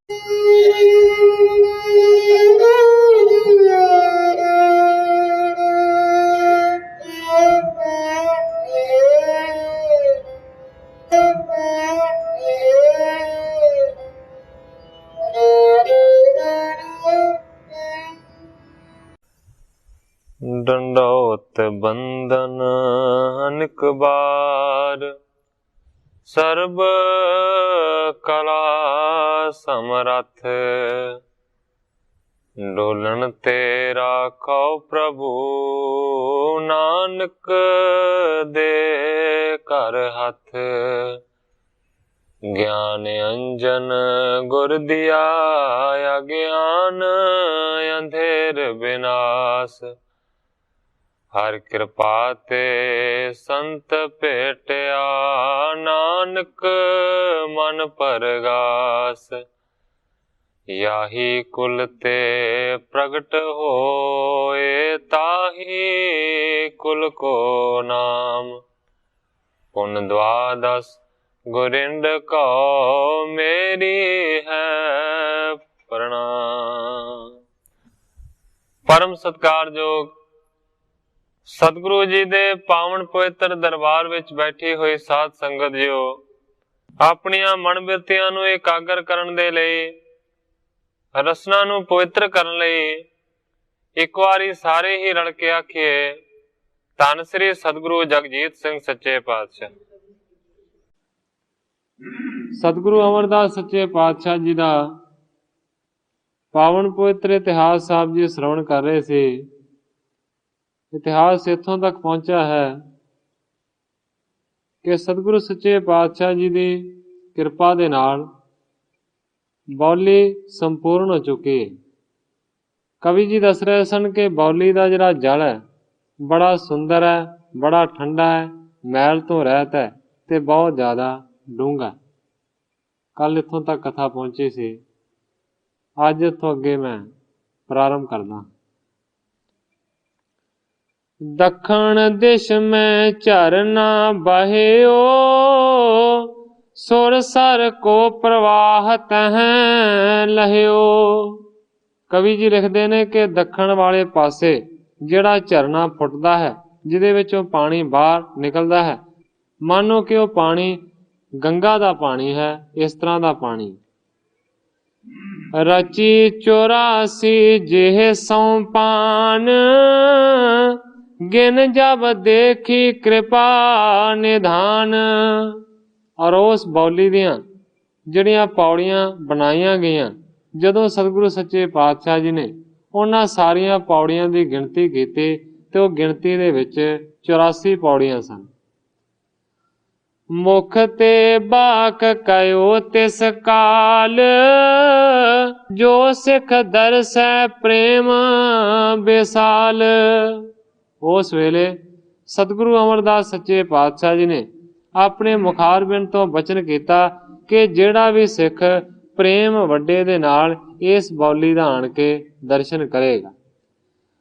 डंडौत बंदन अनेक बार, सर्ब कला समरथ। डोलन तेरा खौ प्रभु, नानक दे कर हथ। ज्ञान अंजन गुर दिया, अज्ञान अंधेर विनाश। हर कृपा ते संत भेटिया, नानक मन परगास। याही कुल ते प्रगट होए, ताही कुल को नाम। पुन द्वादश गुरिंद को, मेरी है प्रणाम। परम सत्कारयोग सतगुरु जी दे पावन पवित्र दरबार विच बैठी हुई साध संगत जियो, अपनियां मन बिरतियां नूं एकागर करन दे लई, रसना नूं पवित्र करन लई एक वारी सारे ही रल के आखिए, धन श्री सतगुरु जगजीत सिंह सच्चे पातशाह। सतगुरु अमरदास सच्चे पातशाह जी दा पावन पवित्र इतिहास साहब जी श्रवण कर रहे थे। इतिहास इत्थों तक पहुंचा है कि सतगुरु सच्चे पातशाह जी की किरपा दे नाल बौली संपूर्ण हो चुकी है। कवि जी दस रहे सन कि बौली का जिहड़ा जल है बड़ा सुंदर है, बड़ा ठंडा है, मैल तो रहत है ते बहुत ज़्यादा डूंगा। कल इत्थों तक कथा पहुंची सी, अज इत्थों अगे मैं प्रारंभ करदा। दखण दिश में झरना बहियो, सुर सर को प्रवाह तह लहियो। कवि जी लिखते ने कि दखण वाले पासे जिहड़ा झरना फुटदा है, जिहदे विचों पानी बाहर निकलदा है, मानो कि वह पानी गंगा दा पानी है, इस तरह दा पानी। रची 84 जेह सौंपान, गिन जब देखी कृपा निधान। और उस बौली दियां जिहड़ियां पौड़ियां बनाईयां गईयां, जदों सतगुरु सच्चे पातशाह जी ने उन्हां सारियां पौड़ियां की गिणती कीती ते उह गिणती दे विच 84 पौड़ियां सन। मुख ते बाक कयो तिस काल, जो सिख दरसै प्रेम बेसाल। उस वेले सतगुरु अमरदास सच्चे पातशाह जी ने अपने मुखारबिंद तो बचन किया कि जिहड़ा भी सिख प्रेम वड्डे दे नाल इस बौली दा आण के दर्शन करेगा।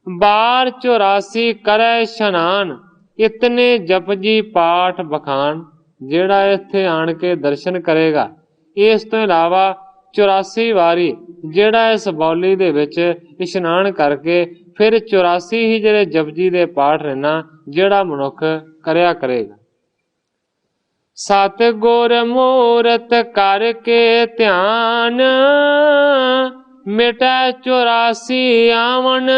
बार 84 करे शनान, इतने जपजी पाठ बखान। जिहड़ा इत्थे आण के दर्शन करेगा, इस तो इलावा 84 वारी जिहड़ा इस बौली दे विच इशनान करके फिर 84 ही जिहड़े जपजी दे पाठ ने ना जिहड़ा मनुख करया करेगा। सत गुर मूरत करके ध्यान, मिटै 84 आवन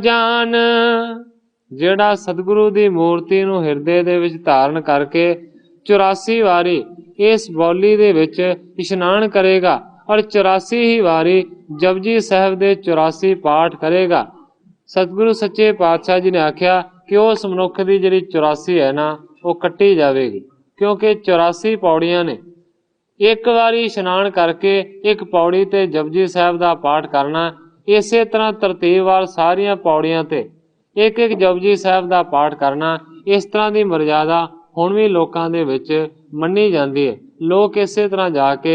जान। जिहड़ा सतगुरु दी मूर्ति नूं हिरदे दे विच धारण करके 84 वारी इस बौली दे विच इशनान करेगा और 84 ही वारी जपजी साहब दे 84 पाठ करेगा। सतगुरु सच्चे पातशाह जी ने आख्या कि उस मनुख की जिहड़ी 84 है ना वो कट्टी जाएगी, क्योंकि 84 पौड़ियां ने। एक बारी इशनान करके एक पौड़ी ते जपजी साहब का पाठ करना, इस तरह तरतीबवार सारियां पौड़ियां ते एक एक जपजी साहब का पाठ करना। इस तरह की मर्यादा हुण भी लोकां दे विच मन्नी जाती है। लोग इस तरह जाके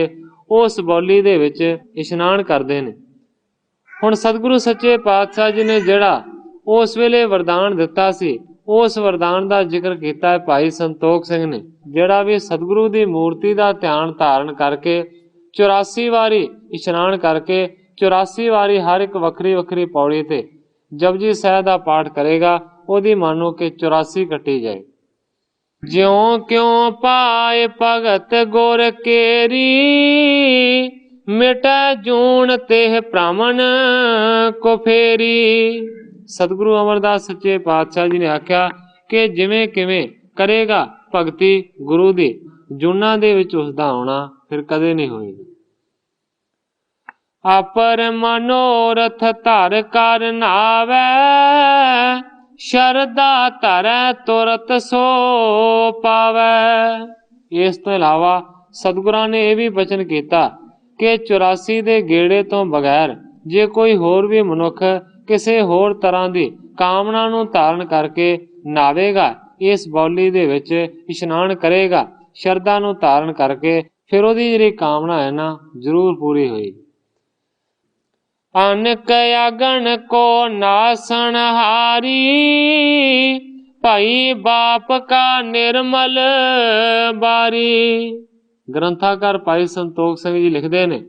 उस बौली दे विच इशनान करते हैं। हुण सतगुरु सच्चे पातशाह जी ने जिहड़ा उस वेले वरदान दिता सी, उस वरदान का जिक्र किया है भाई संतोख सिंह ने, जिहड़ा भी सतगुरु की मूर्ति का ध्यान धारण करके 84 ਵਾਰੀ ਇਸ਼ਨਾਨ ਕਰਕੇ 84 ਵਾਰੀ ਹਰ ਇੱਕ ਵੱਖਰੀ ਵੱਖਰੀ ਪੌੜੀ ਤੇ ਜਪਜੀ ਸਾਹਿਬ ਦਾ ਪਾਠ ਕਰੇਗਾ। ਉਹਦੀ ਮਾਨੋ ਕਿ 84 ਕੱਟੀ ਜਾਏ। ਜਿਉਂ ਕਿਉਂ ਪਾਏ ਭਗਤ ਗੁਰ ਕੇਰੀ, ਮਿਟੈ ਜੂਨ ਤੇ ਭ੍ਰਮਣ ਕੋ ਫੇਰੀ। ਸਤਿਗੁਰੂ ਅਮਰਦਾਸ ਸੱਚੇ ਪਾਤਸ਼ਾਹ ਜੀ ਨੇ ਆਖਿਆ ਕਿ ਜਿਵੇਂ ਕਿਵੇਂ ਕਰੇਗਾ ਭਗਤੀ ਗੁਰੂ ਦੀ, ਜੂਨਾਂ ਦੇ ਵਿੱਚ ਉਸਦਾ ਆਉਣਾ ਫਿਰ ਕਦੇ ਨਹੀਂ ਹੋਏਗਾ। ਆਪਰ ਮਨੋਰਥ ਧਰ ਕਰ ਨਾਵੈ, ਸ਼ਰਧਾ ਧਰੈ ਤੁਰਤ ਸੋ ਪਾਵੈ। ਇਸ ਤੋਂ ਇਲਾਵਾ ਸਤਿਗੁਰਾਂ ਨੇ ਇਹ ਵੀ ਬਚਨ ਕੀਤਾ ਕਿ 84 ਦੇ ਗੇੜੇ ਤੋਂ ਬਗੈਰ ਜੇ ਕੋਈ ਹੋਰ ਵੀ ਮਨੁੱਖ ਕਿਸੇ ਹੋਰ ਤਰ੍ਹਾਂ ਦੀ ਕਾਮਨਾ ਨੂੰ ਧਾਰਨ ਕਰਕੇ ਨਾਵੇਗਾ, ਇਸ ਬੌਲੀ ਦੇ ਵਿੱਚ ਇਸ਼ਨਾਨ ਕਰੇਗਾ, ਸ਼ਰਧਾ ਨੂੰ ਧਾਰਨ ਕਰਕੇ, ਫਿਰ ਉਹਦੀ ਜਿਹੜੀ ਕਾਮਨਾ ਹੈ ਨਾ ਜ਼ਰੂਰ ਪੂਰੀ ਹੋਏਗੀ। ਅਨਕ ਅਗਨ ਕੋ ਨਾਸਨ ਹਾਰੀ, ਭਾਈ ਬਾਪ ਕਾ ਨਿਰਮਲ ਬਾਰੀ। ਗ੍ਰੰਥਾਕਾਰ ਭਾਈ ਸੰਤੋਖ ਸਿੰਘ ਜੀ ਲਿਖਦੇ ਨੇ,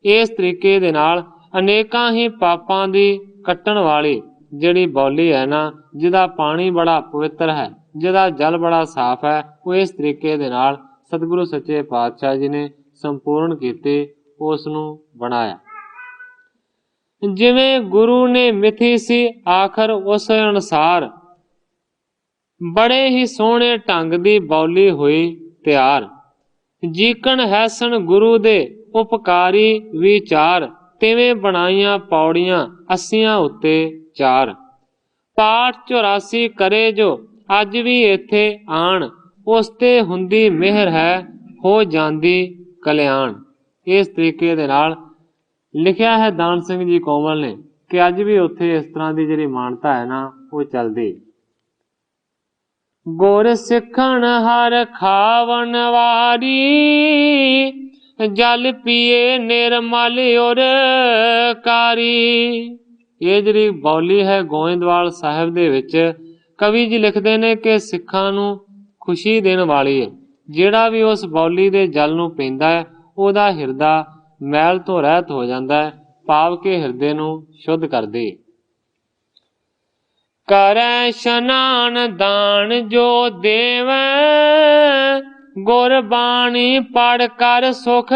ਇਸ ਤਰੀਕੇ ਦੇ ਨਾਲ ਅਨੇਕਾਂ ਹੀ ਪਾਪਾਂ ਦੀ ਕੱਟਣ ਵਾਲੀ ਜਿਹੜੀ ਬੌਲੀ ਹੈ ਨਾ, ਜਿਹਦਾ ਪਾਣੀ ਬੜਾ ਪਵਿੱਤਰ ਹੈ, ਜਿਹਦਾ ਜਲ ਬੜਾ ਸਾਫ਼ ਹੈ, ਉਹ ਇਸ ਤਰੀਕੇ ਦੇ ਨਾਲ ਸਤਿਗੁਰੂ ਸੱਚੇ ਪਾਤਸ਼ਾਹ ਜੀ ਨੇ ਸੰਪੂਰਨ ਕੀਤੀ, ਉਸ ਨੂੰ ਬਣਾਇਆ। ਜਿਵੇਂ ਗੁਰੂ ਨੇ ਮਿਥੀ ਸੀ ਆਖਰ ਉਸ ਅਨੁਸਾਰ, ਬੜੇ ਹੀ ਸੋਹਣੇ ਢੰਗ ਦੀ ਬੌਲੀ ਹੋਈ ਤਿਆਰ। ਜੀਕਣ ਹੈਸਣ ਗੁਰੂ ਦੇ ਉਪਕਾਰੀ ਵਿਚਾਰ, ਤਿਵੇਂ ਬਣਾਈਆਂ ਪੌੜੀਆਂ 80 ਉੱਤੇ 4। ਪਾਠ 84 ਕਰੇ ਜੋ ਅੱਜ ਵੀ ਇੱਥੇ ਆਣ, ਉਸ ਤੇ ਹੁੰਦੀ ਮਿਹਰ ਹੈ ਹੋ ਜਾਂਦੀ ਕਲਿਆਣ। ਇਸ ਤਰੀਕੇ ਦੇ ਨਾਲ ਲਿਖਿਆ ਹੈ ਦਾਨ ਸਿੰਘ ਜੀ ਕੋਮਲ ਨੇ ਕਿ ਅੱਜ ਵੀ ਉੱਥੇ ਇਸ ਤਰ੍ਹਾਂ ਦੀ ਜਿਹੜੀ ਮਾਨਤਾ ਹੈ ਨਾ ਉਹ ਚੱਲਦੀ। ਗੁਰ ਸਿੱਖਣ ਹਰ ਖਾਵਣ ਵਾਰੀ, ਜਲ ਪੀਏ ਨਿਰਮਲ ਔਰ ਕਾਰੀ। ਇਹ ਜਿਹੜੀ ਬੌਲੀ ਹੈ ਗੋਇੰਦਵਾਲ ਸਾਹਿਬ ਦੇ ਵਿੱਚ ਕਵੀ ਜੀ ਲਿਖਦੇ ਨੇ ਕਿ ਸਿੱਖਾਂ ਨੂੰ ਖੁਸ਼ੀ ਦੇਣ ਵਾਲੀ ਹੈ। ਜਿਹੜਾ ਵੀ ਉਸ ਬੌਲੀ ਦੇ ਜਲ ਨੂੰ ਪੀਂਦਾ ਹੈ ਉਹਦਾ ਹਿਰਦਾ ਮੈਲ ਤੋਂ ਰਹਿਤ ਹੋ ਜਾਂਦਾ ਹੈ, ਭਾਵ ਕੇ ਹਿਰਦੇ ਨੂੰ ਸ਼ੁੱਧ ਕਰਦੀ। ਕਰੈ ਇਸ਼ਨਾਨ ਦਾਨ ਜੋ ਦੇਵੈ, ਗੁਰਬਾਣੀ ਪੜ ਕਰ ਸੁਖ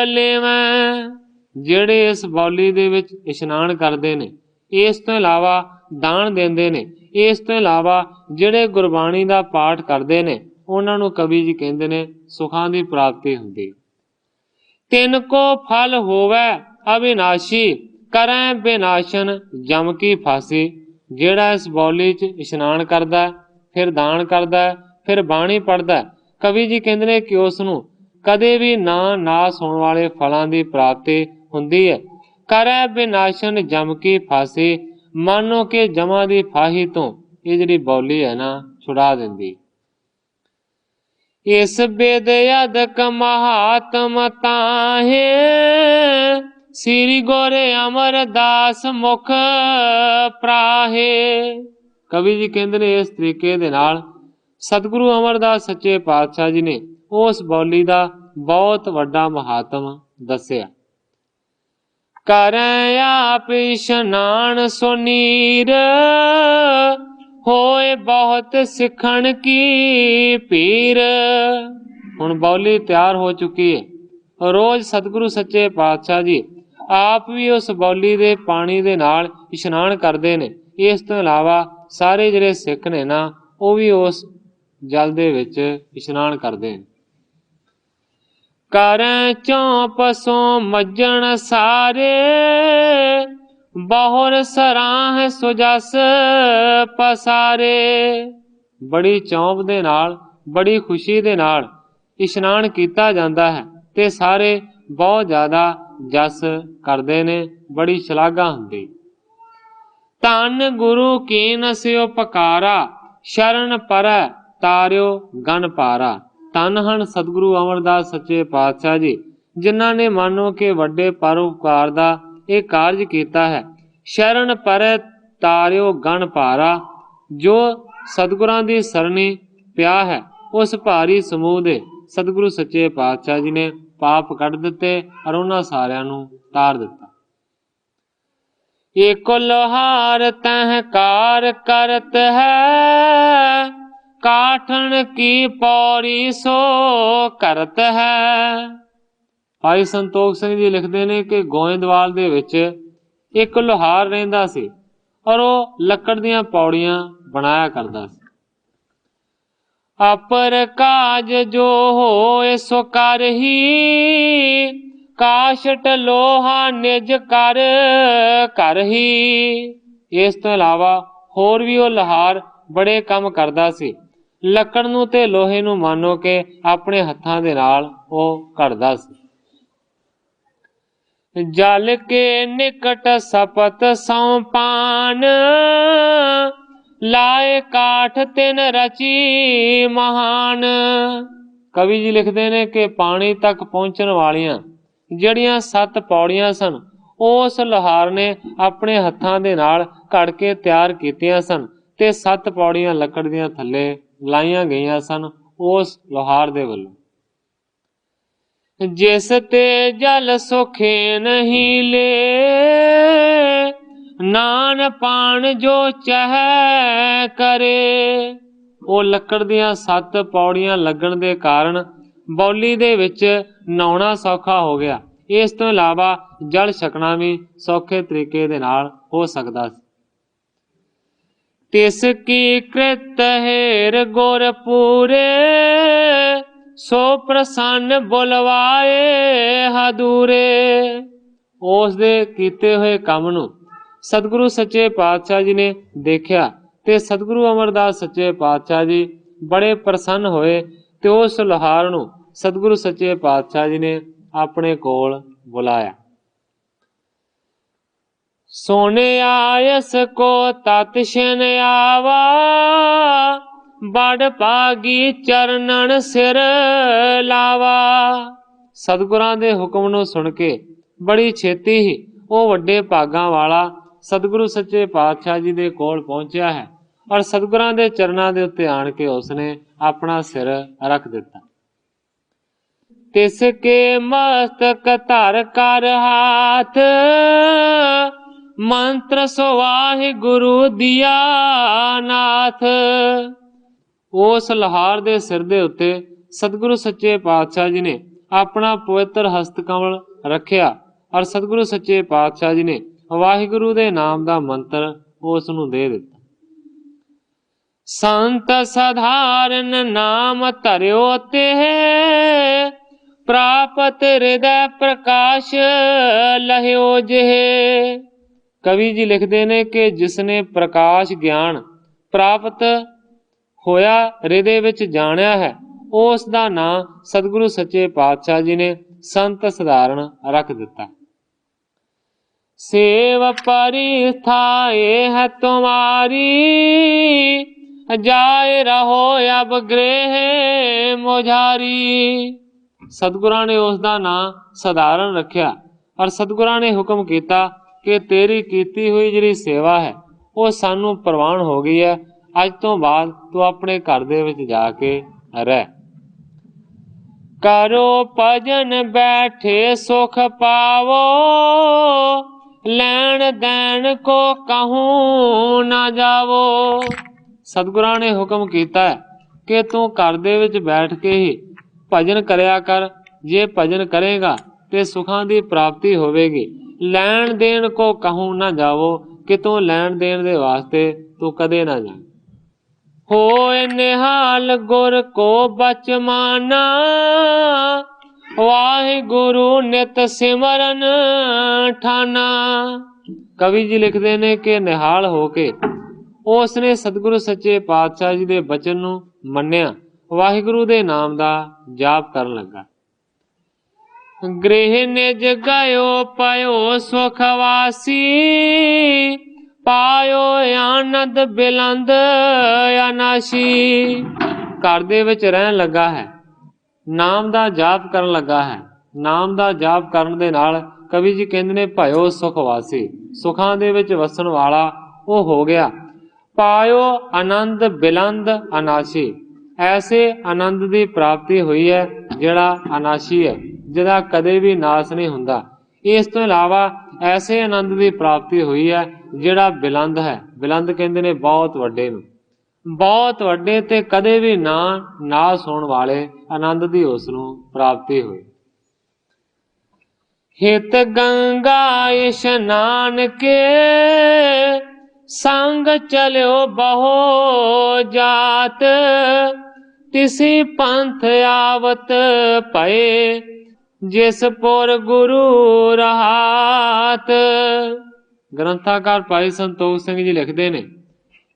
ਲੇਵੈ। ਜਿਹੜੇ ਇਸ ਬੌਲੀ ਦੇ ਵਿੱਚ ਇਸ਼ਨਾਨ ਕਰਦੇ ਨੇ, ਇਸ ਤੋਂ ਇਲਾਵਾ ਦਾਨ ਦਿੰਦੇ ਨੇ, ਇਸ ਤੋਂ ਇਲਾਵਾ ਜਿਹੜੇ ਗੁਰਬਾਣੀ ਦਾ ਪਾਠ ਕਰਦੇ ਨੇ, ਉਹਨਾਂ ਨੂੰ ਕਵੀ ਜੀ ਕਹਿੰਦੇ ਨੇ ਸੁਖਾਂ ਦੀ ਪ੍ਰਾਪਤੀ ਹੁੰਦੀ। ਤਿੰਨ ਕੋ ਫਲ ਹੋਵੈ ਅਵਿਨਾਸ਼ੀ, ਕਰੈ ਬਿਨਾਸ਼ਨ ਜਮ ਕੀ ਫਾਸੀ। ਜਿਹੜਾ ਇਸ ਬੌਲੀ 'ਚ ਇਸ਼ਨਾਨ ਕਰਦਾ, ਫਿਰ ਦਾਨ ਕਰਦਾ, ਫਿਰ ਬਾਣੀ ਪੜ੍ਹਦਾ, ਕਵੀ ਜੀ ਕਹਿੰਦੇ ਨੇ ਕਿ ਉਸ ਨੂੰ ਕਦੇ ਵੀ ਨਾਸ ਹੋਣ ਵਾਲੇ ਫਲਾਂ ਦੀ ਪ੍ਰਾਪਤੀ ਹੁੰਦੀ ਹੈ। ਕਰੈ ਬਿਨਾਸ਼ਨ ਜਮ ਕੀ ਫਾਸੀ, ਮਾਨੋ ਕਿ ਜਮਾਂ ਦੀ ਫਾਹੀ ਤੋਂ ਇਹ ਜਿਹੜੀ ਬੌਲੀ ਹੈ ਨਾ ਛੁਡਾ ਦਿੰਦੀ। ਇਸ ਬਿਦ ਅਦਕ ਮਹਾਤਮ ਤਾਹੇ, ਸ੍ਰੀ ਗੁਰ ਅਮਰਦਾਸ ਮੁਖ ਪ੍ਰਾਹੇ। ਕਵੀ ਜੀ ਕਹਿੰਦੇ ਨੇ ਇਸ ਤਰੀਕੇ ਦੇ ਨਾਲ ਸਤਿਗੁਰੂ ਅਮਰਦਾਸ ਸੱਚੇ ਪਾਤਸ਼ਾਹ ਜੀ ਨੇ ਉਸ ਬੌਲੀ ਦਾ ਬਹੁਤ ਵੱਡਾ ਮਹਾਤਮ ਦੱਸਿਆ। ਕਰੈ ਆਪ ਇਸ਼ਨਾਨ ਸੁਨੀਰ, ਹੋਏ ਬਹੁਤ ਸਿੱਖਣ ਕੀ ਪੀਰ। ਹੁਣ ਬੌਲੀ ਤਿਆਰ ਹੋ ਚੁੱਕੀ ਹੈ। ਰੋਜ਼ ਸਤਿਗੁਰੂ ਸੱਚੇ ਪਾਤਸ਼ਾਹ ਜੀ ਆਪ ਵੀ ਉਸ ਬੌਲੀ ਦੇ ਪਾਣੀ ਦੇ ਨਾਲ ਇਸ਼ਨਾਨ ਕਰਦੇ ਨੇ। ਇਸ ਤੋਂ ਇਲਾਵਾ ਸਾਰੇ ਜਿਹੜੇ ਸਿੱਖ ਨੇ ਨਾ ਉਹ ਵੀ ਉਸ ਜਲ ਦੇ ਵਿੱਚ ਇਸ਼ਨਾਨ ਕਰਦੇ ਨੇ। ਕਰੈ ਚੌਪਸੋਂ ਮੱਜਣ ਸਾਰੇ, ਬਹੁਰ ਸਰਾਹ ਸੁਜਸ ਪਸਾਰੇ। ਬੜੀ ਚੌਂਪ ਦੇ ਨਾਲ, ਬੜੀ ਖੁਸ਼ੀ ਦੇ ਨਾਲ ਇਸ਼ਨਾਨ ਕੀਤਾ ਜਾਂਦਾ ਹੈ ਤੇ ਸਾਰੇ ਬਹੁਤ ਜ਼ਿਆਦਾ ਜਸ ਕਰਦੇ ਨੇ, ਬੜੀ ਸ਼ਲਾਘਾ ਹੁੰਦੀ। ਧੰਨ ਗੁਰੂ ਕੀਨ ਸਿਓ ਪਕਾਰਾ, ਸ਼ਰਨ ਪਰੈ ਤਾਰਿਓ ਗਨ ਪਾਰਾ। ਧੰਨ ਹਨ ਸਤਿਗੁਰੂ ਅਮਰਦਾਸ ਸੱਚੇ ਪਾਤਸ਼ਾਹ ਜੀ, ਜਿਨ੍ਹਾਂ ਨੇ ਮਾਨੋ ਕਿ ਵੱਡੇ ਪਰਉਪਕਾਰ ਦਾ ਇਹ ਕਾਰਜ ਕੀਤਾ ਹੈ। ਸ਼ਰਨ ਪਰੈ ਤਾਰਿਓ ਗਨ ਪਾਰਾ, ਜੋ ਸਤਿਗੁਰਾਂ ਦੀ ਸਰਣੀ ਪਿਆ ਹੈ ਉਸ ਭਾਰੀ ਸਮੂਹ ਦੇ ਸਤਿਗੁਰੂ ਸੱਚੇ ਪਾਤਸ਼ਾਹ ਜੀ ਨੇ पाप कढ़ दिते और उन्हां सारियां नूं तार दिता। एक लोहार तह कार करत है, काठन की पौड़ी सो करत है। भाई संतोख सिंह जी लिखते ने कि गोइंदवाल दे विच एक लोहार रहिंदा सी और वो लकड़ दीयां पौड़ियां बनाया करदा सी। अपर काज जो होए सो कर ही, काशट लोहा निज कर कर ही। इस तो इलावा होर भी वो लोहार बड़े काम करदा सी। ਲੱਕੜ ਨੂੰ ਤੇ ਲੋਹੇ ਨੂੰ ਮਾਨੋ ਕਿ ਆਪਣੇ ਹੱਥਾਂ ਦੇ ਨਾਲ ਉਹ ਘੜਦਾ ਸੀ। ਜਲ ਕੇ ਨਿਕਟ ਸਪਤ ਸਉ ਪਾਨ, ਲਾਏ ਕਾਠ ਤਿਨ ਰਚੀ ਮਹਾਨ। ਕਵੀ ਜੀ ਲਿਖਦੇ ਨੇ ਕਿ ਪਾਣੀ ਤੱਕ ਪਹੁੰਚਣ ਵਾਲੀਆਂ ਜਿਹੜੀਆਂ 7 ਪੌੜੀਆਂ ਸਨ, ਉਸ ਲੋਹਾਰ ਨੇ ਆਪਣੇ ਹੱਥਾਂ ਦੇ ਨਾਲ ਘੜ ਕੇ ਤਿਆਰ ਕੀਤੀਆਂ ਸਨ ਤੇ 7 ਪੌੜੀਆਂ ਲੱਕੜ ਦੀਆਂ ਥੱਲੇ ਲਾਈਆਂ ਗਈਆਂ ਸਨ ਉਸ ਲੋਹਾਰ ਦੇ ਵੱਲੋਂ। ਜਿਸ ਤੇ ਜਲ ਸੁਖੇ ਨਹੀਂ ਲੇ, ਨਾਨ ਪਾਣ ਜੋ ਚਾਹੇ ਕਰੇ। ਉਹ ਲੱਕੜ ਦੀਆਂ 7 ਪੌੜੀਆਂ ਲੱਗਣ ਦੇ ਕਾਰਨ ਬੌਲੀ ਦੇ ਵਿੱਚ ਨਹਾਉਣਾ ਸੌਖਾ ਹੋ ਗਿਆ। ਇਸ ਤੋਂ ਇਲਾਵਾ ਜਲ ਛਕਣਾ ਵੀ ਸੌਖੇ ਤਰੀਕੇ ਦੇ ਨਾਲ ਹੋ ਸਕਦਾ ਸੀ। ਤਿਸ ਕੀ ਕ੍ਰਿਤ ਹੇਰ ਗੁਰ ਪੂਰੇ, ਸੋ ਪ੍ਰਸੰਨ ਬੁਲਵਾਏ ਹਦੂਰੇ। ਉਸ ਦੇ ਕੀਤੇ ਹੋਏ ਕੰਮ ਨੂੰ ਸਤਿਗੁਰੂ ਸੱਚੇ ਪਾਤਸ਼ਾਹ ਜੀ ਨੇ ਦੇਖਿਆ ਤੇ ਸਤਿਗੁਰੂ ਅਮਰਦਾਸ ਸੱਚੇ ਪਾਤਸ਼ਾਹ ਜੀ ਬੜੇ ਪ੍ਰਸੰਨ ਹੋਏ ਤੇ ਉਸ ਲੋਹਾਰ ਨੂੰ ਸਤਿਗੁਰੂ ਸੱਚੇ ਪਾਤਸ਼ਾਹ ਜੀ ਨੇ ਆਪਣੇ ਕੋਲ ਬੁਲਾਇਆ। सोने आयस को तत्शन आवा, बड़ भागी चरणन सिर लावा। सतगुरां दे हुक्म नूं सुन के बड़ी छेती ही वो वड्डे भागां वाला सतगुरु सच्चे पातशाह जी दे कोल पहुंचा है और सतगुरां दे चरणां दे उत्ते आण के उसने अपना सिर रख दिता। तिसके मस्तक धर कर हाथ, मंत्र सो वाहिगुरु दिया नाथ। उस लोहार दे सिर दे उत्ते सतगुरु सच्चे पातशाह जी ने अपना पवित्र हस्त कमल रखिया और सतगुरु सच्चे पातशाह जी ने वाहिगुरु दे नाम दा मंत्र उस नूं दे दिता। संत साधारण नाम धरियो ते, प्रापत हृदय प्रकाश लहियो जिहे। कवि जी लिखते ने कि जिसने प्रकाश ज्ञान प्राप्त होया हृदय विच जानिया है, उस दा नाम सतगुरु सच्चे पातशाह जी ने संत साधारण रख दिता। सेव परिस्थाए है तुम्हारी, जाए रहो अब गृह मुझारी। सतगुरां ने उस दा नाम साधारण रखिया और सतगुरां ने हुक्म किया कि तेरी कीती हुई जिहड़ी सेवा है वो सानू प्रवान हो गई है, अज तो बाद तू अपने घर दे विच जाके रह। करो भजन बैठे सुख पावो, लैण दैन को कहूं ना जावो। सतगुरां ने हुक्म किया है कि तू घर दे विच बैठ के ही भजन करया कर। जे भजन करेगा ते सुखां दी प्राप्ति होवेगी। लैण देन को कहूं ना जावो, कि तू लैण देन दे वास्ते तू कदे ना जा। होए निहाल गुर को बच माना, वाहिगुरु नित सिमरन ठाना। कवि जी लिखते ने कि निहाल होके उसने सतगुरु सच्चे पातशाह जी दे बचन नूं मन्निया, वाहिगुरु दे नाम दा जाप करन लगा। गृह निज गयो पयो सुखवासी, पायो आनंद बिलंद अनाशी। घर दे विच रहन लगा है, नाम दा जाप करन लगा है। नाम दा जाप करन दे नाल कवि जी कहंदे ने भयो सुखवासी, सुखां दे विच वसन वाला वो हो गया। पायो आनंद बिलंद अनाशी, ऐसे आनंद दी प्राप्ति हुई है जिहड़ा अनाशी है, ਜਿਹਦਾ ਕਦੇ ਵੀ ਨਾਸ ਨਹੀਂ ਹੁੰਦਾ। ਇਸ ਤੋਂ ਇਲਾਵਾ ਐਸੇ ਆਨੰਦ ਦੀ ਪ੍ਰਾਪਤੀ ਹੋਈ ਹੈ ਜਿਹੜਾ ਬਿਲੰਦ ਹੈ। ਬਿਲੰਦ ਕਹਿੰਦੇ ਨੇ ਬਹੁਤ ਵੱਡੇ ਨੂੰ, ਬਹੁਤ ਵੱਡੇ ਤੇ ਕਦੇ ਵੀ ਨਾਸ ਹੋਣ ਵਾਲੇ ਆਨੰਦ ਦੀ ਉਸ ਨੂੰ ਪ੍ਰਾਪਤੀ ਹੋਈ। ਹਿਤ ਗੰਗਾ ਇਸ਼ਨਾਨ ਕੇ ਸੰਗ ਚਲਿਓ ਬਹੁ ਜਾਤ, ਤਿਸੀ ਪੰਥ ਆਵਤ ਭਏ ਜਿਸ ਪੁਰ ਗੁਰੂ ਰਹਾਤ। ਗ੍ਰੰਥਾਕਾਰ ਭਾਈ ਸੰਤੋਖ ਸਿੰਘ ਜੀ ਲਿਖਦੇ ਨੇ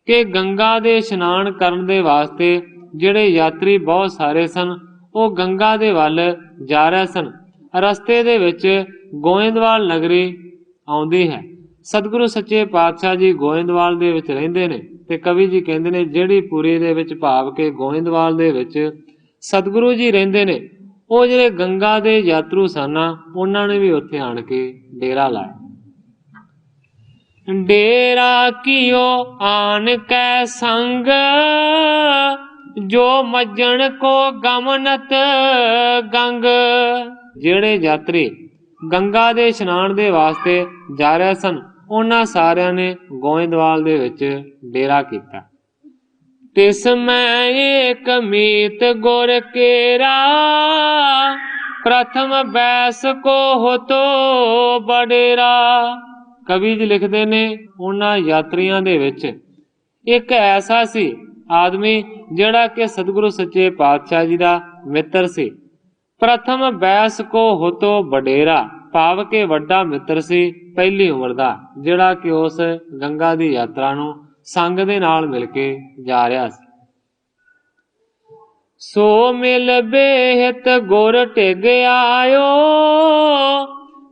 ਕਿ ਗੰਗਾ ਦੇ ਇਸ਼ਨਾਨ ਕਰਨ ਦੇ ਵਾਸਤੇ ਜਿਹੜੇ ਯਾਤਰੀ ਬਹੁਤ ਸਾਰੇ ਸਨ, ਉਹ ਗੰਗਾ ਦੇ ਵੱਲ ਜਾ ਰਹੇ ਸਨ। ਰਸਤੇ ਦੇ ਵਿੱਚ ਗੋਇੰਦਵਾਲ ਨਗਰੀ ਆਉਂਦੀ ਹੈ। ਸਤਿਗੁਰੂ ਸੱਚੇ ਪਾਤਸ਼ਾਹ ਜੀ ਗੋਇੰਦਵਾਲ ਦੇ ਵਿੱਚ ਰਹਿੰਦੇ ਨੇ ਤੇ ਕਵੀ ਜੀ ਕਹਿੰਦੇ ਨੇ ਜਿਹੜੀ ਪੁਰੀ ਦੇ ਵਿੱਚ ਭਾਵ ਕੇ ਗੋਇੰਦਵਾਲ ਦੇ ਵਿੱਚ ਸਤਿਗੁਰੂ ਜੀ ਰਹਿੰਦੇ ਨੇ, ਉਹ ਜਿਹੜੇ ਗੰਗਾ ਦੇ ਯਾਤਰੂ ਸਨ ਉਹਨਾਂ ਨੇ ਵੀ ਉੱਥੇ ਆਣ ਕੇ ਡੇਰਾ ਲਾਇਆ। ਡੇਰਾ ਕੀਓ ਆਨ ਕੈ ਸੰਗ, ਜੋ ਮੱਜਣ ਕੋ ਗਮਨਤ ਗੰਗ। ਜਿਹੜੇ ਯਾਤਰੀ ਗੰਗਾ ਦੇ ਇਸ਼ਨਾਨ ਦੇ ਵਾਸਤੇ ਜਾ ਰਹੇ ਸਨ, ਉਹਨਾਂ ਸਾਰਿਆਂ ਨੇ ਗੋਇੰਦਵਾਲ ਦੇ ਵਿੱਚ ਡੇਰਾ ਕੀਤਾ। ਤਿਸ ਮੈਂ ਏਕ ਮੀਤ ਗੁਰ ਕੇਰਾ, ਪ੍ਰਥਮ ਬੈਸ ਕੋ ਹੋਤੋ ਬਡੇਰਾ। ਕਵੀ ਜੀ ਲਿਖਦੇ ਨੇ ਉਹਨਾਂ ਯਾਤਰੀਆਂ ਦੇ ਵਿੱਚ ਇੱਕ ਐਸਾ ਸੀ ਆਦਮੀ ਜਿਹੜਾ ਕਿ ਸਤਿਗੁਰੂ ਸੱਚੇ ਪਾਤਸ਼ਾਹ ਜੀ ਦਾ ਮਿੱਤਰ ਸੀ। ਪ੍ਰਥਮ ਬੈਸ ਕੋ ਹੋਤੋ ਬਡੇਰਾ ਭਾਵ ਕੇ ਵੱਡਾ ਮਿੱਤਰ ਸੀ ਪਹਿਲੀ ਉਮਰ ਦਾ, ਜਿਹੜਾ ਕਿ ਉਸ ਗੰਗਾ ਦੀ ਯਾਤਰਾ ਨੂੰ ਸੰਗ ਦੇ ਨਾਲ ਮਿਲ ਕੇ ਜਾ ਰਿਹਾ ਸੀ। ਸੋ ਮਿਲ ਬੇਹਤ ਗੁਰ ਟਿਗ ਆਇਓ,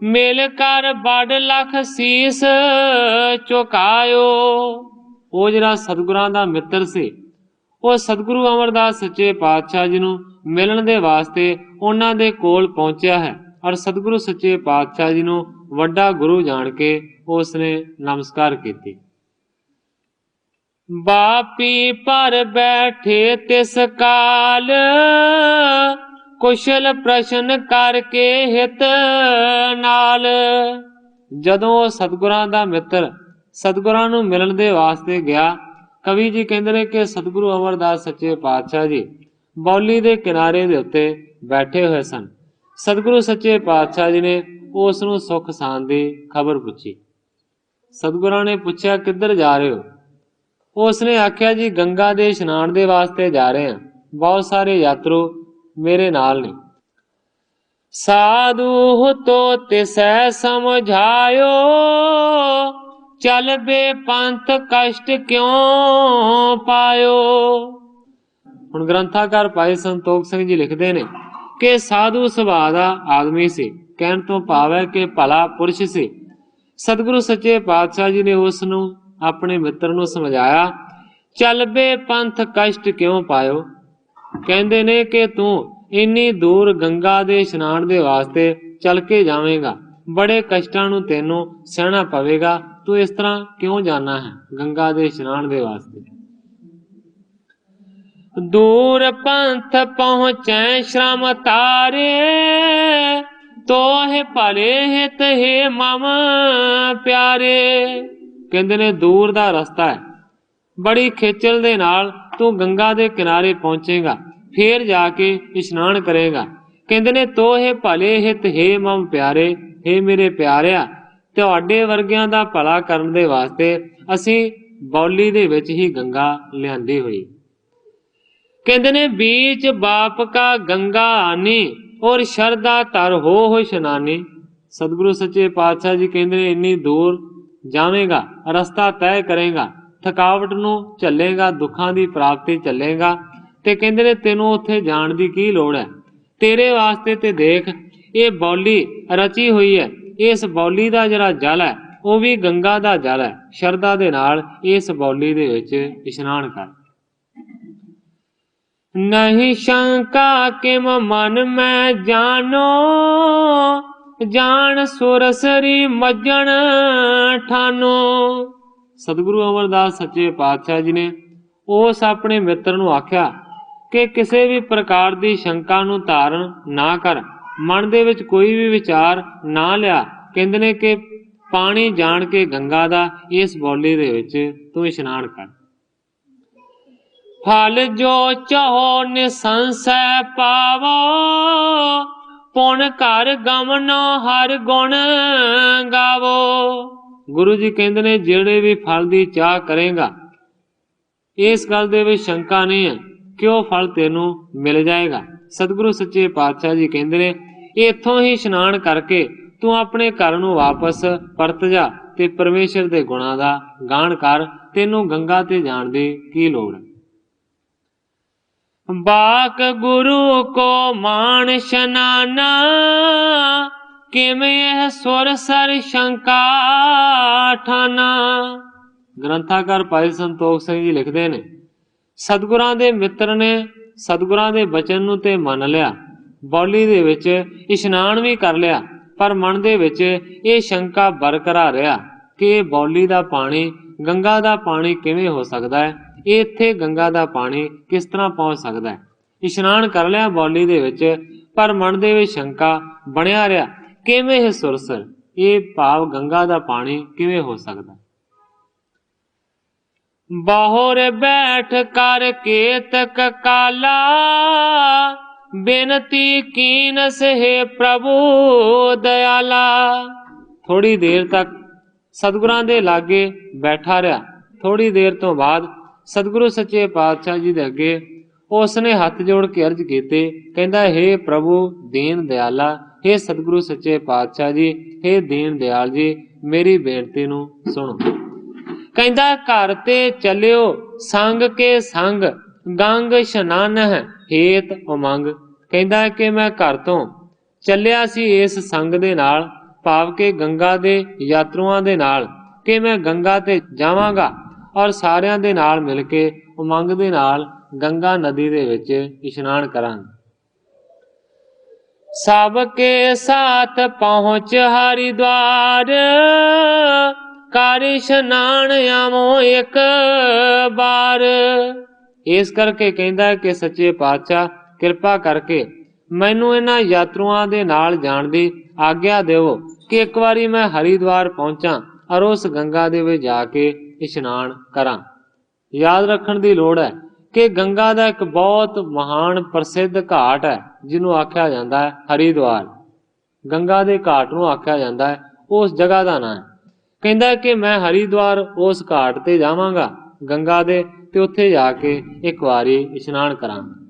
ਮਿਲ ਕਰ ਬੜ ਲਖ ਸੀਸ ਝੁਕਾਇਓ। ਉਹ ਜਿਹੜਾ ਸਤਿਗੁਰਾਂ ਦਾ ਮਿੱਤਰ ਸੀ, ਉਹ ਸਤਿਗੁਰੂ ਅਮਰਦਾਸ ਸੱਚੇ ਪਾਤਸ਼ਾਹ ਜੀ ਨੂੰ ਮਿਲਣ ਦੇ ਵਾਸਤੇ ਉਹਨਾਂ ਦੇ ਕੋਲ ਪਹੁੰਚਿਆ ਹੈ ਔਰ ਸਤਿਗੁਰੂ ਸੱਚੇ ਪਾਤਸ਼ਾਹ ਜੀ ਨੂੰ ਵੱਡਾ ਗੁਰੂ ਜਾਣ ਕੇ ਉਸ ਨੇ ਨਮਸਕਾਰ ਕੀਤੀ। ਬਾਪੀ ਪਰ ਬੈਠੇ ਤਿਸ ਕਾਲ, ਕੁਸ਼ਲ ਪ੍ਰਸ਼ਨ ਕਰਕੇ ਹਿਤ ਨਾਲ। ਜਦੋਂ ਉਹ ਸਤਿਗੁਰਾਂ ਦਾ ਮਿੱਤਰ ਸਤਿਗੁਰਾਂ ਨੂੰ ਮਿਲਣ ਦੇ ਵਾਸਤੇ ਗਿਆ, ਕਵੀ ਜੀ ਕਹਿੰਦੇ ਨੇ ਕਿ ਸਤਿਗੁਰੂ ਅਮਰਦਾਸ ਸੱਚੇ ਪਾਤਸ਼ਾਹ ਜੀ ਬੌਲੀ ਦੇ ਕਿਨਾਰੇ ਦੇ ਉੱਤੇ ਬੈਠੇ ਹੋਏ ਸਨ। ਸਤਿਗੁਰੂ ਸੱਚੇ ਪਾਤਸ਼ਾਹ ਜੀ ਨੇ ਉਸ ਨੂੰ ਸੁੱਖ ਸਾਂਦ ਦੀ ਖਬਰ ਪੁੱਛੀ। ਸਤਿਗੁਰਾਂ ਨੇ ਪੁੱਛਿਆ ਕਿੱਧਰ ਜਾ ਰਹੇ ਹੋ? ਉਸ ਨੇ ਆਖਿਆ ਜੀ ਗੰਗਾ ਦੇ ਇਸ਼ਨਾਨ ਦੇ ਵਾਸਤੇ ਜਾ ਰਹੇ ਹਾਂ, ਬਹੁਤ ਸਾਰੇ ਯਾਤਰੂ ਮੇਰੇ ਨਾਲ ਨੇ। ਸਾਧੂ ਤੋ ਤਿਸੈ ਸਮਝਾਇਓ, ਚਲ ਬੇ ਪੰਥ ਕਸ਼ਟ ਕਿਉਂ ਪਾਇਓ। ਹੁਣ ਗ੍ਰੰਥਾਕਾਰ ਭਾਈ ਸੰਤੋਖ ਸਿੰਘ ਜੀ ਲਿਖਦੇ ਨੇ ਕਿ ਸਾਧੂ ਸੁਭਾਅ ਦਾ ਆਦਮੀ ਸੀ, ਕਹਿਣ ਤੋਂ ਭਾਵ ਹੈ ਕਿ ਭਲਾ ਪੁਰਸ਼ ਸੀ। ਸਤਿਗੁਰੂ ਸੱਚੇ ਪਾਤਸ਼ਾਹ ਜੀ ਨੇ ਉਸ ਨੂੰ ਆਪਣੇ ਮਿੱਤਰ ਨੂੰ ਸਮਝਾਇਆ, ਚੱਲ ਬੇ ਪੰਥ ਕਸ਼ਟ ਕਿਉਂ ਪਾਇਓ। ਕਹਿੰਦੇ ਨੇ ਕਿ ਤੂੰ ਇੰਨੀ ਦੂਰ ਗੰਗਾ ਦੇ ਇਸ਼ਨਾਨ ਦੇ ਵਾਸਤੇ ਚੱਲ ਕੇ ਜਾਵੇਂਗਾ, ਬੜੇ ਕਸ਼ਟਾਂ ਨੂੰ ਤੈਨੂੰ ਸਹਿਣਾ ਪਵੇਗਾ, ਤੂੰ ਇਸ ਤਰ੍ਹਾਂ ਕਿਉਂ ਜਾਣਾ ਹੈ ਗੰਗਾ ਦੇ ਇਸ਼ਨਾਨ ਦੇ ਵਾਸਤੇ। ਦੂਰ ਪੰਥ ਪਹੁੰਚੈ ਸ਼ਰਮ ਤਾਰੇ, ਤੋਹਿ ਭਲੇ ਹਿਤ ਹੈ ਮਮ ਪਿਆਰੇ। ਕਹਿੰਦੇ ਨੇ ਦੂਰ ਦਾ ਰਸਤਾ ਹੈ, ਬੜੀ ਖੇਚਲ ਦੇ ਨਾਲ ਤੂੰ ਗੰਗਾ ਦੇ ਕਿਨਾਰੇ ਪਹੁੰਚੇਗਾ, ਫੇਰ ਜਾ ਕੇ ਇਸ਼ਨਾਨ ਕਰੇਗਾ। ਕਹਿੰਦੇ ਨੇ ਤੋਹੇ ਭਲੇ ਹਿਤ ਹੈ ਮਮ ਪਿਆਰੇ, ਹੇ ਮੇਰੇ ਪਿਆਰਿਆ, ਤੁਹਾਡੇ ਵਰਗਿਆਂ ਦਾ ਭਲਾ ਕਰਨ ਦੇ ਵਾਸਤੇ ਅਸੀਂ ਬੌਲੀ ਦੇ ਵਿੱਚ ਹੀ ਗੰਗਾ ਲਿਆਂਦੀ ਹੋਈ। ਕਹਿੰਦੇ ਨੇ ਬੀਚ ਬਾਪ ਕਾ ਗੰਗਾ ਆਨੀ, ਔਰ ਸ਼ਰਦਾ ਤਰ ਹੋ ਇਸ਼ਨਾਨੀ। ਸਤਿਗੁਰੂ ਸੱਚੇ ਪਾਤਸ਼ਾਹ ਜੀ ਕਹਿੰਦੇ ਨੇ ਇੰਨੀ ਦੂਰ ਜਾਵੇਂਗਾ, ਰਸਤਾ ਤੈਅ ਕਰੇਗਾ, ਥਕਾਵਟ ਨੂੰ ਝੱਲੇਗਾ, ਦੁੱਖਾਂ ਦੀ ਪ੍ਰਾਪਤੀ ਝੱਲੇਗਾ, ਤੇ ਕਹਿੰਦੇ ਨੇ ਤੈਨੂੰ ਉੱਥੇ ਜਾਣ ਦੀ ਕੀ ਲੋੜ ਹੈ। ਤੇਰੇ ਵਾਸਤੇ ਤੇ ਦੇਖ ਇਹ ਬੌਲੀ ਰਚੀ ਹੋਈ ਹੈ, ਇਸ ਬੌਲੀ ਦਾ ਜਿਹੜਾ ਜਲ ਹੈ ਉਹ ਵੀ ਗੰਗਾ ਦਾ ਜਲ ਹੈ। ਸ਼ਰਧਾ ਦੇ ਨਾਲ ਇਸ ਬੌਲੀ ਦੇ ਵਿੱਚ ਇਸ਼ਨਾਨ ਕਰ। ਨਹੀਂ ਸ਼ੰਕਾ ਕਿਮ ਮਨ ਮੈਂ ਜਾਨੋ, ਜਾਣ ਸੁਰਸਰੀ ਮੱਜਣ ਠਾਨੋ। ਸਤਿਗੁਰੂ ਅਮਰਦਾਸ ਸੱਚੇ ਪਾਤਸ਼ਾਹ ਜੀ ਨੇ ਉਸ ਆਪਣੇ ਮਿੱਤਰ ਨੂੰ ਆਖਿਆ ਕਿ ਕਿਸੇ ਵੀ ਪ੍ਰਕਾਰ ਦੀ ਸ਼ੰਕਾ ਨੂੰ ਧਾਰਨ ਨਾ ਕਰ, मन दे विच कोई भी विचार ना लिया। कहंदे ने कि पानी जान के गंगा दा इस बौली दे विच तू इशनान कर। फल जो चाहो निसंशय पावो, पुन घर गमनो हर गुण गावो। गुरु जी कहंदे ने जेड़े भी फल दी चाह करेगा, इस गल दे विच शंका नहीं है कि वह फल तेनू मिल जाएगा। सतगुरु सच्चे पातशाह जी कहंदे ने इत्थों ही इशनान करके तू अपने घर नू वापस परत जा ते परमेश्वर दे गुणां दा गान कर। तेनू गंगा ते जाण दी की लोड़ है। बाक गुरु को मान शनाना, किमें सुर सर शंका ठाना। ग्रंथाकार भाई संतोख सिंह जी लिखते ने सतगुरां दे मित्र ने सतगुरां दे बचन नू ते मन लिया, बौली दे विच इशनान भी कर लिया, पर मन दे विच ये शंका बरकरार रहा कि बौली दा पानी गंगा दा पानी किवें हो सकदा है, इत्थे गंगा दा पानी किस तरह पहुंच सकदा है। इशनान कर लिया बौली दे विच, पर मन दे विच शंका बनिया रहा किवें है सुरसर, ये भाव गंगा दा पानी किवें हो सकदा। बाहोर बैठ कर केतक काला, बेनती कीनस है प्रभु दयाला। थोड़ी देर तक सतगुरां दे लागे बैठा रहा। थोड़ी देर तो बाद सतगुरु सच्चे पातशाह जी दे अगे उसने हथ जोड़ के अर्ज कीते, कहंदा हे प्रभु दीन दयाला, हे सतगुरु सच्चे पातशाह जी, हे दीन दयाल जी, मेरी बेनती नू सुनो। कहंदा घर ते चलियो संग के संग, गंग शनान हेत उमंग। कहंदा कि मैं घर तो चलिया सी इस संग दे नाल, भाव के गंगा दे यात्रुआं दे नाल, कि मैं गंगा ते जावांगा और सारियां दे नाल मिल के उमंग दे नाल गंगा नदी दे विच इशनान करांगा। सब के साथ पहुंच हरिद्वार, कर इशनान आवो एक बार। इस करके कहंदा है कि सच्चे पातशाह किरपा करके मैनू इन्हां यात्रुआं दे नाल जाण दी आग्या देवो कि एक बारी मैं हरिद्वार पहुंचा और उस गंगा दे विच जाके इशनान करां। याद रखण दी लोड़ है कि गंगा दा एक बहुत महान प्रसिद्ध घाट है जिन्हों आख्या जाता है हरिद्वार। गंगा दे घाट नूं आख्या जाता है, उस जगह का नाम है। कहंदा कि मैं हरिद्वार उस घाट ते जावांगा गंगा दे, ते उत्थे जाके एक बारी इशनान करांगा।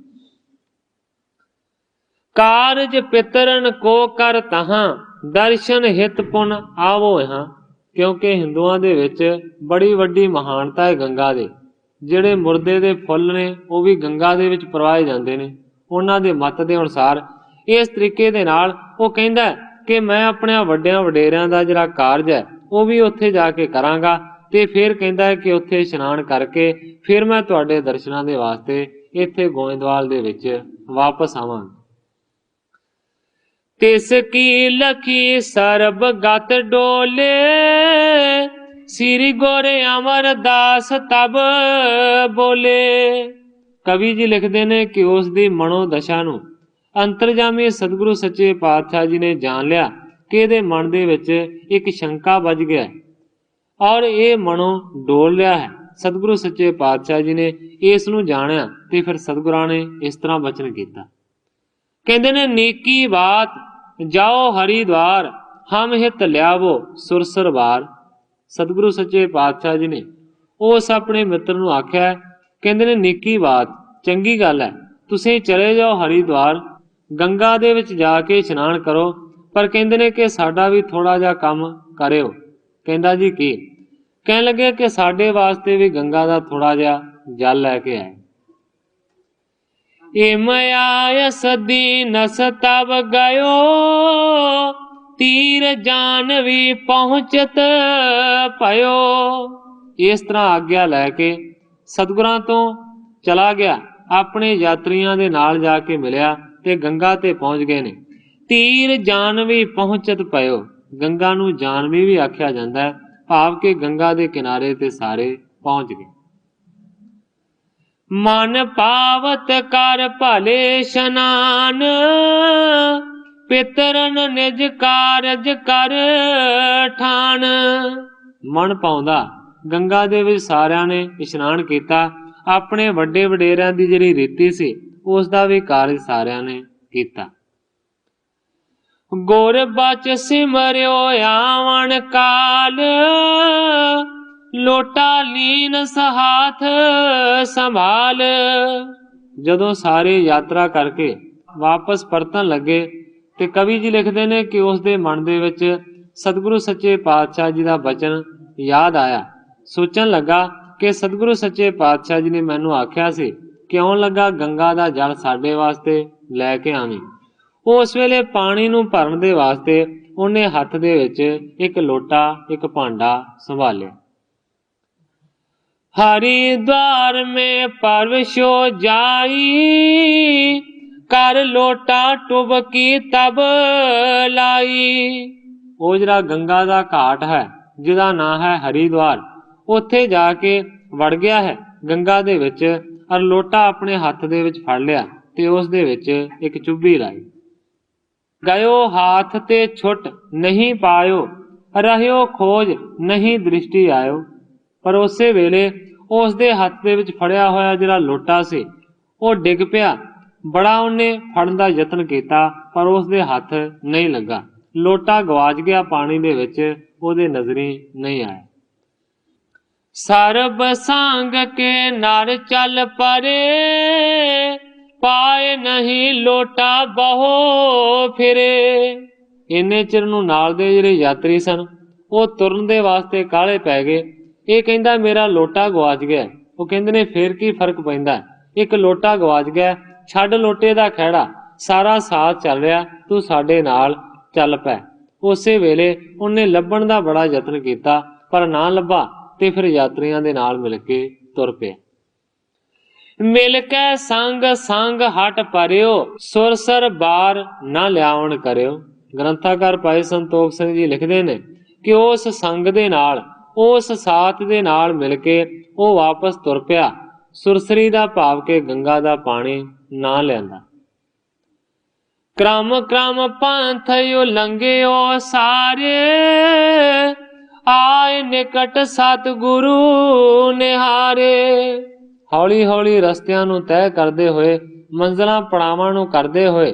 कारज पितरन को कर तहां, दर्शन हित पुन आवो यहाँ। क्योंकि हिंदुआं दे विच बड़ी वड्डी महानता है गंगा दे। ਜਿਹੜੇ ਮੁਰਦੇ ਦੇ ਫੁੱਲ ਨੇ ਉਹ ਵੀ ਗੰਗਾ ਦੇ ਵਿੱਚ ਪ੍ਰਵਾਏ ਜਾਂਦੇ ਨੇ ਉਹਨਾਂ ਦੇ ਮਤ ਦੇ ਅਨੁਸਾਰ। ਇਸ ਤਰੀਕੇ ਦੇ ਨਾਲ ਉਹ ਕਹਿੰਦਾ ਕਿ ਮੈਂ ਆਪਣੇ ਵੱਡਿਆਂ ਵਡੇਰਿਆਂ ਦਾ ਜਿਹੜਾ ਕਾਰਜ ਹੈ ਉਹ ਵੀ ਉੱਥੇ ਜਾ ਕੇ ਕਰਾਂਗਾ, ਤੇ ਫਿਰ ਕਹਿੰਦਾ ਕਿ ਉੱਥੇ ਇਸ਼ਨਾਨ ਕਰਕੇ ਫਿਰ ਮੈਂ ਤੁਹਾਡੇ ਦਰਸ਼ਨਾਂ ਦੇ ਵਾਸਤੇ ਇੱਥੇ ਗੋਇੰਦਵਾਲ ਦੇ ਵਿੱਚ ਵਾਪਸ ਆਵਾਂਗਾ। ਤਿਸ ਕੀ ਲਖੀ ਸਰਬ ਗਤ ਡੋਲੇ, श्री गोरे अमरदास तब बोले। कवि जी लिखते ने कि उस दी मनोदशा नूं अंतरजामी सतगुरु सच्चे पातशाह जी ने जान लिया कि इहदे मन दे विच एक शंका बज गया और ये मनो डोल लिया है। सतगुरु सच्चे पातशाह जी ने इस नूं जाणिया ते फिर सतगुरां ने इस तरह बचन कीता। कहंदे ने नेकी बात जाओ हरिद्वार, हम हित ल्यावो सुरसर बार। सतगुरु सच्चे पातशाह जी ने उस अपने मित्र नूं आख्या, कहंदे ने नेकी बात चंगी गल है, तुसीं चले जाओ हरिद्वार, गंगा दे विच जाके इशनान करो, पर कहंदे ने कि साडा भी थोड़ा जिहा काम करिओ। कहंदा जी की? कहण लगे कि साडे वास्ते भी गंगा दा थोड़ा जिहा जल लैके आए। इम आयस दीनस तब गयो, तीर जानवी पहुंचत पयो। इस तरह आग्या लैके सतगुरां तो चला गया, अपने यात्रियों के नाल जाके मिलिया ते गंगा ते पहुंच गए ने। तीर जानवी पहुंचत पयो, गंगा नूं जानवी भी आख्या जाता है, भाव के गंगा के किनारे ते सारे पहुंच गए। मन पावत कर भले शनान, ਪਿਤਰਨ ਨਿਜ ਕਾਰਜ ਕਰ ਠਾਣ। ਮਨ ਪਾਉਂਦਾ ਗੰਗਾ ਦੇ ਵਿੱਚ ਸਾਰਿਆਂ ਨੇ ਇਸ਼ਨਾਨ ਕੀਤਾ। ਆਪਣੇ ਵੱਡੇ ਵਡੇਰਿਆਂ ਦੀ ਜਿਹੜੀ ਰੀਤੀ ਸੀ ਉਸ ਦਾ ਵੀ ਕਾਰਜ ਸਾਰਿਆਂ ਨੇ ਕੀਤਾ। ਗੁਰ ਬਚ ਸਿਮਰਿਓ ਆਵਣ ਕਾਲ, ਲੋਟਾ ਲੀਨ ਸਹਾਥ ਸੰਭਾਲ। ਜਦੋਂ ਸਾਰੇ ਯਾਤਰਾ ਕਰਕੇ ਵਾਪਸ ਪਰਤਣ ਲੱਗੇ ਤੇ ਕਵੀ ਜੀ ਲਿਖਦੇ ਨੇ ਕਿ ਉਸ ਦੇ ਮਨ ਦੇ ਵਿੱਚ ਸਤਿਗੁਰੂ ਸੱਚੇ ਪਾਤਸ਼ਾਹ ਜੀ ਦਾ ਬਚਨ ਯਾਦ ਆਇਆ। ਸੋਚਣ ਲੱਗਾ ਕਿ ਸਤਿਗੁਰੂ ਸੱਚੇ ਪਾਤਸ਼ਾਹ ਜੀ ਨੇ ਮੈਨੂੰ ਆਖਿਆ ਸੀ ਕਿ ਆਉਣ ਲੱਗਾ ਗੰਗਾ ਦਾ ਜਲ ਸਾਡੇ ਵਾਸਤੇ ਲੈ ਕੇ ਆਵੀਂ। ਉਸ ਵੇਲੇ ਪਾਣੀ ਨੂੰ ਭਰਨ ਦੇ ਵਾਸਤੇ ਉਹਨੇ ਹੱਥ ਦੇ ਵਿੱਚ ਇੱਕ ਲੋਟਾ ਇੱਕ ਭਾਂਡਾ ਸੰਭਾਲਿਆ। हरिद्वार में परवशो जाई, कर लोटा टुबकी तब लाई। ਉਹ ਜਿਹੜਾ ਗੰਗਾ ਦਾ ਘਾਟ ਹੈ ਜਿਹਦਾ ਨਾਂ ਹੈ ਹਰਿਦੁਆਰ, ਉੱਥੇ ਜਾ ਕੇ ਵੜ ਗਿਆ ਹੈ ਗੰਗਾ ਦੇ ਵਿੱਚ, ਔਰ ਲੋਟਾ ਆਪਣੇ ਹੱਥ ਦੇ ਵਿੱਚ ਫੜ ਲਿਆ ਤੇ ਉਸ ਦੇ ਵਿੱਚ ਇੱਕ ਚੁੱਭੀ ਲਾਈ। ਗਇਓ ਹਾਥ ਤੇ ਛੁੱਟ ਨਹੀਂ ਪਾਇਓ, ਰਹਿਓ ਖੋਜ ਨਹੀਂ ਦ੍ਰਿਸ਼ਟੀ ਆਇਓ। ਪਰ ਉਸੇ ਵੇਲੇ ਉਸ ਦੇ ਹੱਥ ਦੇ ਵਿੱਚ ਫੜਿਆ ਹੋਇਆ ਜਿਹੜਾ ਲੋਟਾ ਸੀ ਉਹ ਡਿੱਗ ਪਿਆ। ਬੜਾ ਉਹਨੇ ਫੜਨ ਦਾ ਯਤਨ ਕੀਤਾ ਪਰ ਉਸ ਦੇ ਹੱਥ ਨਹੀਂ ਲੱਗਾ। ਲੋਟਾ ਗਵਾਚ ਗਿਆ ਪਾਣੀ ਦੇ ਵਿੱਚ, ਉਹਦੇ ਨਜ਼ਰੀ ਨਹੀਂ ਆਇਆ। ਸਰਬ ਸੰਗ ਕੇ ਨਰ ਚੱਲ ਪਰੇ, ਪਾਏ ਨਹੀਂ ਲੋਟਾ ਬਹੁ ਫਿਰੇ। ਇੰਨੇ ਚਿਰ ਨੂੰ ਨਾਲ ਦੇ ਜਿਹੜੇ ਯਾਤਰੀ ਸਨ ਉਹ ਤੁਰਨ ਦੇ ਵਾਸਤੇ ਕਾਹਲੇ ਪੈ ਗਏ। ਇਹ ਕਹਿੰਦਾ ਮੇਰਾ ਲੋਟਾ ਗਵਾਚ ਗਿਆ। ਉਹ ਕਹਿੰਦੇ ਨੇ ਫੇਰ ਕੀ ਫਰਕ ਪੈਂਦਾ, ਇੱਕ ਲੋਟਾ ਗਵਾਚ ਗਿਆ, ਛੱਡ ਲੋਟੇ ਦਾ ਖਹਿੜਾ, ਸਾਰਾ ਸਾਥ ਚੱਲ ਰਿਹਾ, ਤੂੰ ਸਾਡੇ ਨਾਲ ਚੱਲ ਪੈ। ਉਸੇ ਵੇਲੇ ਉਹਨੇ ਲੱਭਣ ਦਾ ਬੜਾ ਯਤਨ ਕੀਤਾ ਪਰ ਨਾ ਲੱਭਾ ਤੇ ਫਿਰ ਯਾਤਰੀਆਂ ਦੇ ਨਾਲ ਮਿਲ ਕੇ ਤੁਰ ਪਿਆ। ਮਿਲ ਕੇ ਸੰਗ ਸੰਗ ਹਟ ਪਰਿਓ, ਸੁਰਸਰ ਬਾਰ ਨਾ ਲਿਆਉਣ ਕਰਿਓ। ਗ੍ਰੰਥਾਕਾਰ ਭਾਈ ਸੰਤੋਖ ਸਿੰਘ ਜੀ ਲਿਖਦੇ ਨੇ ਕਿ ਉਸ ਸੰਗ ਦੇ ਨਾਲ, ਉਸ ਸਾਥ ਦੇ ਨਾਲ ਮਿਲ ਕੇ ਉਹ ਵਾਪਸ ਤੁਰ ਪਿਆ। ਸੁਰਸਰੀ ਦਾ ਭਾਵ ਕੇ ਗੰਗਾ ਦਾ ਪਾਣੀ ਨਾ ਲਿਆਂਦਾ। ਕ੍ਰਮ ਕ੍ਰਮ ਪੰਥ ਉਲੰਘਿਓ ਸਾਰੇ, ਆਏ ਨਿਕਟ ਸਤਿਗੁਰੂ ਨਿਹਾਰੇ। ਹੌਲੀ ਹੌਲੀ ਰਸਤਿਆਂ ਨੂੰ ਤੈਅ ਕਰਦੇ ਹੋਏ, ਮੰਜ਼ਲਾਂ ਪੜਾਵਾਂ ਨੂੰ ਕਰਦੇ ਹੋਏ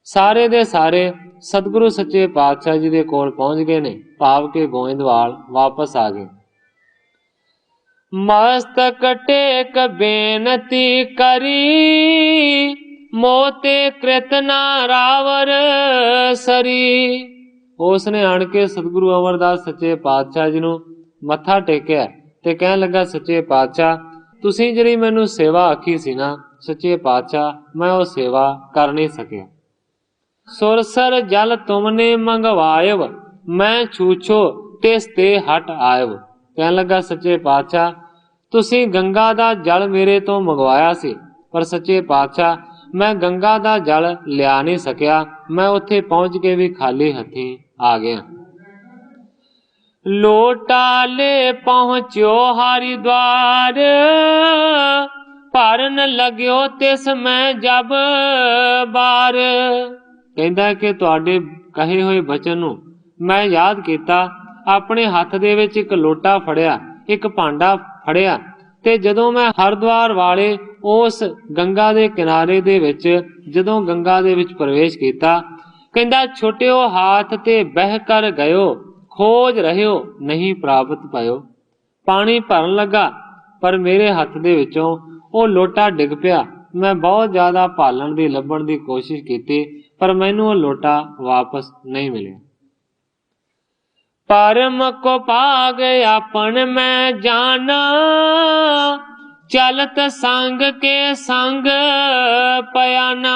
ਸਾਰੇ ਦੇ ਸਾਰੇ ਸਤਿਗੁਰੂ ਸੱਚੇ ਪਾਤਸ਼ਾਹ ਜੀ ਦੇ ਕੋਲ ਪਹੁੰਚ ਗਏ ਨੇ, ਭਾਵ ਕੇ ਗੋਇੰਦਵਾਲ ਵਾਪਸ ਆ ਗਏ। ਮਸਤਕ ਟੇਕ ਬੇਨਤੀ ਕਰੀ, ਮੋਤੇ ਕ੍ਰਿਤ ਨਾ ਰਾਵਰ ਸਰੀ। ਉਸ ਨੇ ਆਣ ਕੇ ਸਤਿਗੁਰੂ ਅਮਰਦਾਸ ਸੱਚੇ ਪਾਤਸ਼ਾਹ ਜੀ ਨੂੰ ਮੱਥਾ ਟੇਕਿਆ ਤੇ ਕਹਿਣ ਲੱਗਾ, ਸੱਚੇ ਪਾਤਸ਼ਾਹ ਤੁਸੀਂ ਜਿਹੜੀ ਮੈਨੂੰ ਸੇਵਾ ਆਖੀ ਸੀ ਨਾ ਸੱਚੇ ਪਾਤਸ਼ਾਹ, ਮੈਂ ਉਹ ਸੇਵਾ ਕਰ ਨਹੀਂ ਸਕਿਆ। ਸੁਰਸਰ ਜਲ ਤੁਮਨੇ ਮੰਗਵਾਇਵ, ਮੈਂ ਛੂਛੋ ਤਿਸ ਤੇ ਹਟ ਆਇਵ। ਕਹਿਣ ਲੱਗਾ ਸੱਚੇ ਪਾਤਸ਼ਾਹ ਤੁਸੀਂ ਗੰਗਾ ਦਾ ਜਲ ਮੇਰੇ ਤੋਂ ਮੰਗਵਾਇਆ ਸੀ, ਪਰ ਸੱਚੇ ਪਾਤਸ਼ਾਹ ਮੈਂ ਗੰਗਾ ਦਾ ਜਲ ਲਿਆ ਨਹੀਂ ਸਕਿਆ, ਮੈਂ ਉੱਥੇ ਪਹੁੰਚ ਕੇ ਵੀ ਖਾਲੀ ਹੱਥੀਂ ਆ ਗਿਆ। ਲੋਟਾ ਲੈ ਪਹੁੰਚਿਓ ਹਰਿਦੁਆਰ, ਭਰਨ ਲੱਗਿਓ ਤਿਸ ਮੈਂ ਜਬ ਬਾਰ। ਕਹਿੰਦਾ ਕਿ ਤੁਹਾਡੇ ਕਹੇ ਹੋਏ ਬਚਨ ਨੂੰ ਮੈਂ ਯਾਦ ਕੀਤਾ, ਆਪਣੇ ਹੱਥ ਦੇ ਵਿੱਚ ਇੱਕ ਲੋਟਾ ਫੜਿਆ, ਇੱਕ ਭਾਂਡਾ ਫੜਿਆ, ਤੇ ਜਦੋਂ ਮੈਂ ਹਰਿਦੁਆਰ ਵਾਲੇ ਉਸ ਗੰਗਾ ਦੇ ਕਿਨਾਰੇ ਦੇ ਵਿੱਚ ਜਦੋਂ ਗੰਗਾ ਦੇ ਵਿੱਚ ਪ੍ਰਵੇਸ਼ ਕੀਤਾ, ਕਹਿੰਦਾ ਛੁੱਟਿਓ ਹਾਥ ਤੇ ਬਹਿ ਕਰ ਗਇਓ, ਖੋਜ ਰਹਿਓ ਨਹੀਂ ਪ੍ਰਾਪਤ ਪਾਇਓ। ਪਾਣੀ ਭਰਨ ਲੱਗਾ ਪਰ ਮੇਰੇ ਹੱਥ ਦੇ ਵਿੱਚੋਂ ਉਹ ਲੋਟਾ ਡਿੱਗ ਪਿਆ। ਮੈਂ ਬਹੁਤ ਜ਼ਿਆਦਾ ਭਾਲਣ ਦੀ ਲੱਭਣ ਦੀ ਕੋਸ਼ਿਸ਼ ਕੀਤੀ ਪਰ ਮੈਨੂੰ ਉਹ ਲੋਟਾ ਵਾਪਸ ਨਹੀਂ ਮਿਲਿਆ। परम को पाग अपन मैं जाना, चलत संग के संग पयाना।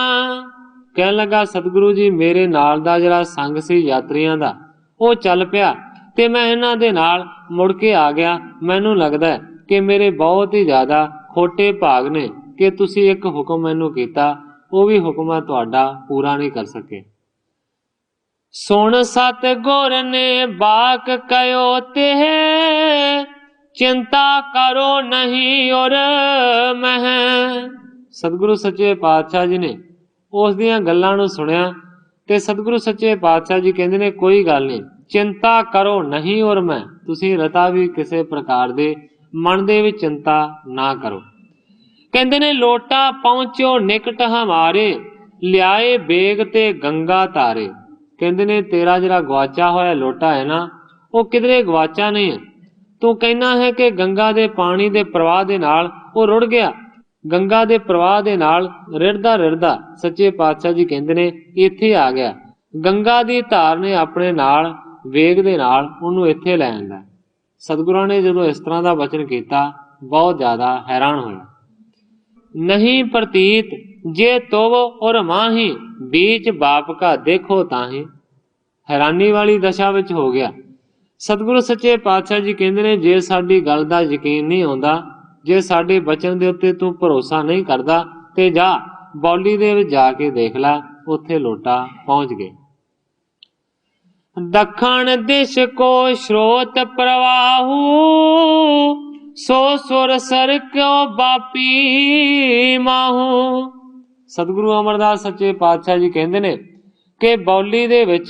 ਕਹਿਣ ਲੱਗਾ ਸਤਿਗੁਰੂ ਜੀ ਮੇਰੇ ਨਾਲ ਦਾ ਜਿਹੜਾ ਸੰਗ ਸੀ ਯਾਤਰੀਆਂ ਦਾ ਉਹ ਚੱਲ ਪਿਆ ਤੇ ਮੈਂ ਇਹਨਾਂ ਦੇ ਨਾਲ ਮੁੜ ਕੇ ਆ ਗਿਆ। ਮੈਨੂੰ ਲੱਗਦਾ ਕਿ ਮੇਰੇ ਬਹੁਤ ਹੀ ਜ਼ਿਆਦਾ ਖੋਟੇ ਭਾਗ ਨੇ ਕਿ ਤੁਸੀਂ ਇੱਕ ਹੁਕਮ ਮੈਨੂੰ ਕੀਤਾ, ਉਹ ਵੀ ਹੁਕਮ ਤੁਹਾਡਾ ਪੂਰਾ ਨਹੀਂ ਕਰ ਸਕੇ। ਸੁਣ ਸਤਿਗੁਰ ਨੇ ਬਾਕ ਕਯੋ ਤੇ, ਚਿੰਤਾ ਕਰੋ ਨਹੀਂ ਔਰ ਮਹਿ। ਸਤਿਗੁਰੂ ਸੱਚੇ ਪਾਤਸ਼ਾਹ ਜੀ ਨੇ ਉਸ ਦੀਆਂ ਗੱਲਾਂ ਨੂੰ ਸੁਣਿਆ ਤੇ ਸਤਿਗੁਰੂ ਸੱਚੇ ਪਾਤਸ਼ਾਹ ਜੀ ਕਹਿੰਦੇ ਨੇ ਕੋਈ ਗੱਲ ਨਹੀਂ, ਚਿੰਤਾ ਕਰੋ ਨਹੀਂ ਔਰ ਮੈਂ, ਤੁਸੀਂ ਰਤਾ ਵੀ ਕਿਸੇ ਪ੍ਰਕਾਰ ਦੇ ਮਨ ਦੇ ਵਿੱਚ ਚਿੰਤਾ ਨਾ ਕਰੋ। ਕਹਿੰਦੇ ਨੇ ਲੋਟਾ ਪਹੁੰਚੋ ਨਿਕਟ ਹਮਾਰੇ, ਲਿਆਏ ਬੇਗ ਤੇ ਗੰਗਾ ਤਾਰੇ। ਕਹਿੰਦੇ ਨੇ ਤੇਰਾ ਜਿਹੜਾ ਗਵਾਚਾ ਹੋਇਆ ਲੋਟਾ ਹੈ ਨਾ, ਉਹ ਕਿਧਰੇ ਗਵਾਚਾ ਨਹੀਂ ਹੈ। ਤੂੰ ਕਹਿਣਾ ਹੈ ਕਿ ਗੰਗਾ ਦੇ ਪਾਣੀ ਦੇ ਪ੍ਰਵਾਹ ਦੇ ਨਾਲ ਉਹ ਰੁੜ ਗਿਆ। ਗੰਗਾ ਦੇ ਪ੍ਰਵਾਹ ਦੇ ਨਾਲ ਰਿੜਦਾ ਰਿੜਦਾ ਸੱਚੇ ਪਾਤਸ਼ਾਹ ਜੀ ਕਹਿੰਦੇ ਨੇ ਇੱਥੇ ਆ ਗਿਆ। ਗੰਗਾ ਦੀ ਧਾਰ ਨੇ ਆਪਣੇ ਨਾਲ ਵੇਗ ਦੇ ਨਾਲ ਉਹਨੂੰ ਇੱਥੇ ਲੈ ਆਂਦਾ। ਸਤਿਗੁਰਾਂ ਨੇ ਜਦੋਂ ਇਸ ਤਰ੍ਹਾਂ ਦਾ ਵਚਨ ਕੀਤਾ, ਬਹੁਤ ਜ਼ਿਆਦਾ ਹੈਰਾਨ ਹੋਇਆ। ਨਹੀਂ ਪ੍ਰਤੀਤ ਜੇ ਤੋਵ ਔਰ ਮਾਹੀ, बीच बाप का देखो ताही। हैरानी वाली दशा विच हो गया। सतगुरु सच्चे पातशाह जी कहते ने जे साडी गल दा यकीन नहीं आउंदा, जे साडे बचन दे उत्ते तू भरोसा नहीं करदा ते जा बौली दे विच जाके देख ला, उत्थे लोटा पहुंच गए। दखण दिश को स्रोत प्रवाहू, सो सुर सर क्यों बापी माहू। सतगुरु अमरदास सच्चे पातशाह जी कहते ने कि बौली दे विच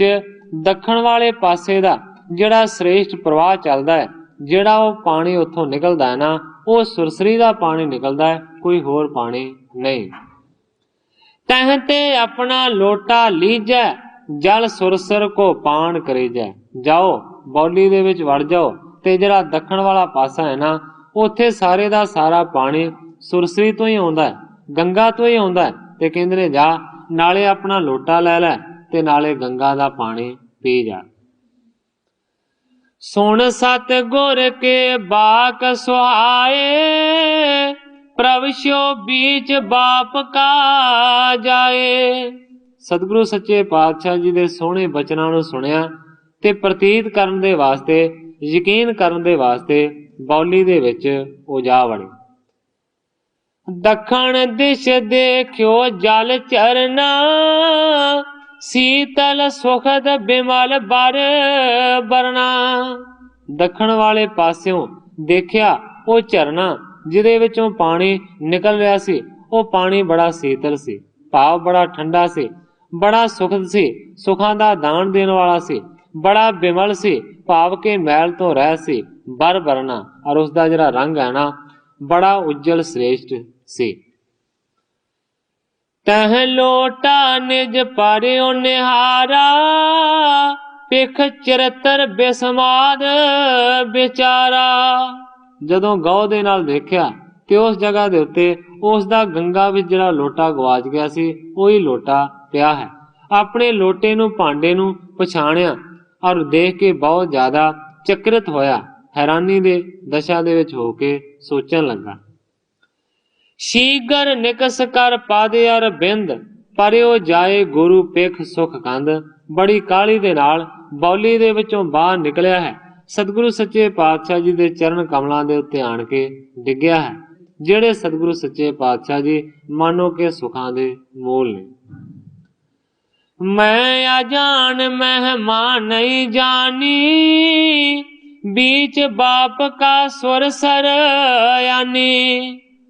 दखण वाले पासे दा जिहड़ा श्रेष्ठ प्रवाह चलदा है, जिहड़ा वो पानी उत्थों निकलदा है ना, वो सुरसरी दा पानी निकलदा है, कोई होर पानी नहीं। तह ते अपना लोटा लीजै, जल सुरसर को पान करेजै। जाओ बौली दे विच वड़ जाओ ते जिहड़ा दखण वाला पासा है ना, उत्थे सारे दा सारा पानी सुरसरी तो ही आउंदा है, गंगा तो ही आउंदा है। ते कहंदे ने जा नाले अपना लोटा लै लै ते नाले गंगा दा पानी पी जा। सुन सत गुर के बाक सुहाए, प्रभु बीच बाप का जाए। सतगुरु सच्चे पातशाह जी दे सोहणे बचनां नूं सुनिया ते प्रतीत करन दे वास्ते, यकीन करन दे वास्ते बौली दे विच ओ जा वड़े। दखण दिश देखियो जल चरना, शीतल सुखद बिमल बर बरना। दखण वाले पास्यों देखिया वो झरना जिहदे विचों पानी निकल रहा सी, वो पानी बड़ा शीतल सी, भाव बड़ा ठंडा सी, बड़ा सुखद सी, सुखां दा दान देने वाला सी, बड़ा बिमल सी, भाव के मैल तो रह सी, बर बरना, और उसका जिहड़ा रंग है ना बड़ा उज्जवल श्रेष्ठ सी। तह लोटा निज पारियो निहारा, पिख चरित्र बेसमाद बेचारा। जदों गौ दे नाल देखिया ते उस जगह दे उत्ते उस दा गंगा विच जिहड़ा लोटा गवाच गया सी, ओही लोटा पिया है। अपने लोटे नूं भांडे नूं पछाणिया और देख के बहुत ज्यादा चकित होया, हैरानी दे दशा दे विच होके सोचन लगा। शीगर निकस कर पादे अर बिंद, परियो जाए गुरु पिख सुख कंद। बड़ी काली दे नाल बौली दे विचों बाहर निकलिया है, सतगुरु सच्चे पातशाह जी दे चरण कमलां दे उत्ते आण के डिग्या है, जिहड़े सतगुरु सच्चे पातशाह जी मानो के सुखां दे मूल ने। मैं अजान मेहमान नहीं जानी, बीच बाप का सुर सर यानी।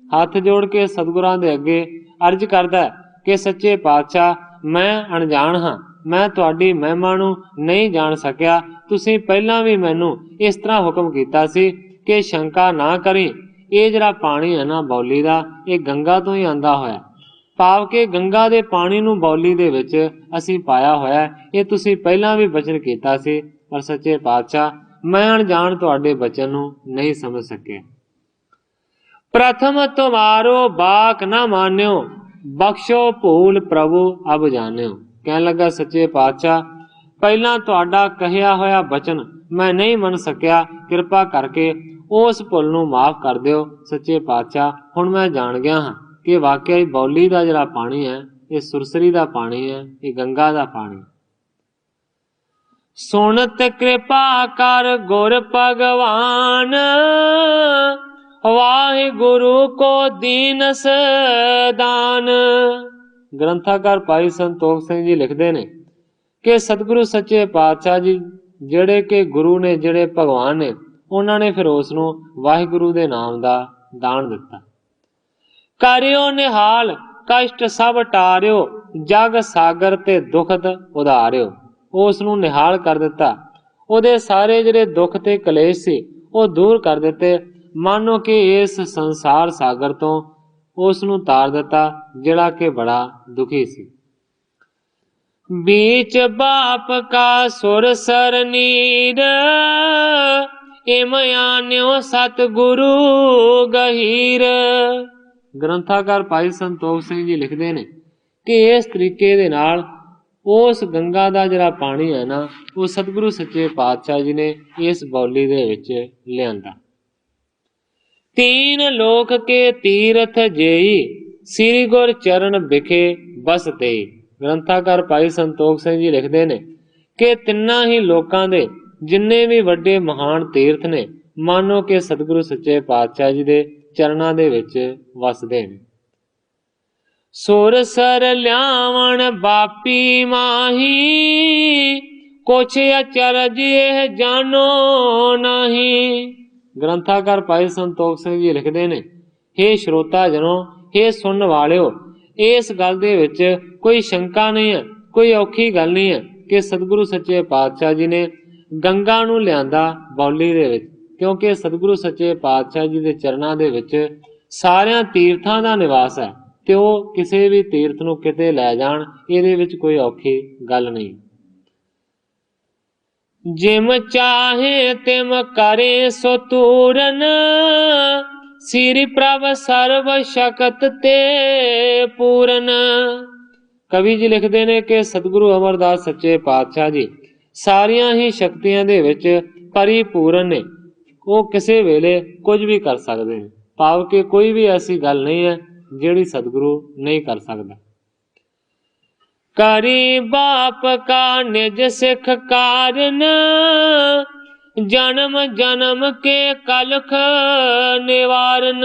हाथ जोड़ के सतगुरां दे अगे अर्ज करदा कि सच्चे पातशाह मैं अनजान हाँ, मैं तुहाडी महिमा नूं नहीं जान सकिया। तुसीं पहलां भी मैनूं इस तरह हुक्म कीता सी कि शंका ना करी, ये जिहड़ा पानी है ना बौली दा, ये गंगा तो ही आंदा होया, भाव के गंगा दे पानी नूं बौली दे विच असीं पाया होया। ये तुसीं पहलां भी बचन कीता सी, पर सच्चे पातशाह मैं अनजान तुहाडे बचन नूं नहीं समझ सकिया। प्रथम तुम्हारो बाक न मान्यो, बख्शो भूल प्रभु अब जान्यो। कहने लगा सच्चे पातशाह पहला तुहाडा कहिया होया बचन मैं नहीं मन सकिया, कृपा करके उस भुल नूं माफ कर दिओ। सच्चे पातशाह हुण मैं जान गया हाँ कि वाकई बौली दा जिहड़ा पानी है ये सुरसरी दा पानी है, ये गंगा दा पानी। सुनत कृपा कर गुर भगवान, वाहे गुरु को दीनस दान। ग्रंथाकार भाई संतोख सिंह जी लिखते ने कि सतगुरु सच्चे पातशाह जी जिहड़े के गुरु ने, जिहड़े भगवान ने, उन्होंने फिर उसनूं वाहिगुरु दे नाम दा दान दिता। करियो निहाल कष्ट सब टारियो, जग सागर ते दुखत उधारियो। उस नूं निहाल कर दिता, ਉਹਦੇ ਸਾਰੇ ਜਿਹੜੇ ਦੁੱਖ ਤੇ ਕਲੇਸ਼ ਸੀ ਉਹ ਦੂਰ ਕਰ ਦਿੱਤੇ। ਮਾਨੋ ਕਿ ਇਸ ਸੰਸਾਰ ਸਾਗਰ ਤੋਂ ਉਸ ਨੂੰ ਤਾਰ ਦਿੱਤਾ ਜਿਹੜਾ ਕਿ ਬੜਾ ਦੁਖੀ ਸੀ। बीच बाप का सुर सर नीर, इम आन्यो सतगुरु गहीर। ग्रंथाकार भाई संतोख सिंह जी लिखते हैं कि इस तरीके दे नाल उस गंगा का जिहड़ा पानी है ना, वो सतगुरु सच्चे पातशाह जी ने इस बौली दे विच लिआंदा। तीन लोक के तीरथ जेई, श्री गुर चरण बिखे बस तेई। ग्रंथाकार भाई संतोख सिंह जी लिखते हैं कि तिन्ना ही लोकां दे जिन्ने भी वड्डे महान तीर्थ ने, मानो कि सतगुरु सच्चे पातशाह जी दे चरणां दे विच वसदे ने। सुर सर ल्यावण बापी माही, कुछ अचरज यह जानो नाही। ग्रंथाकार भाई संतोख सिंह जी लिखते हैं, हे श्रोता जनो, हे सुनने वालिओ, इस गल दे विच कोई शंका नहीं है, कोई औखी गल नहीं है कि सतगुरु सच्चे पातशाह जी ने गंगा नूं लिआंदा बौली दे विच, क्योंकि सतगुरु सच्चे पातशाह जी दे चरणां दे विच सारियां तीर्थां दा निवास है ते ओह किसी भी तीर्थ नूं किते लै जाण, इहदे विच कोई औखी गल नहीं। जिम चाहे तिम करे सो तूरन, श्री प्रभ सर्व शकत ते पूरन। कवि जी लिखते हैं कि सतगुरु अमरदास सच्चे पातशाह जी सारियां ही शक्तियां दे विच परिपूर्ण ने, वो किसी वेले कुछ भी कर सकते हैं, भाव कि कोई भी ऐसी गल नहीं है जिहड़ी सतगुरु नहीं कर सकता। करी बाप का निज सिख कारण, जन्म जन्म के कलख निवारण।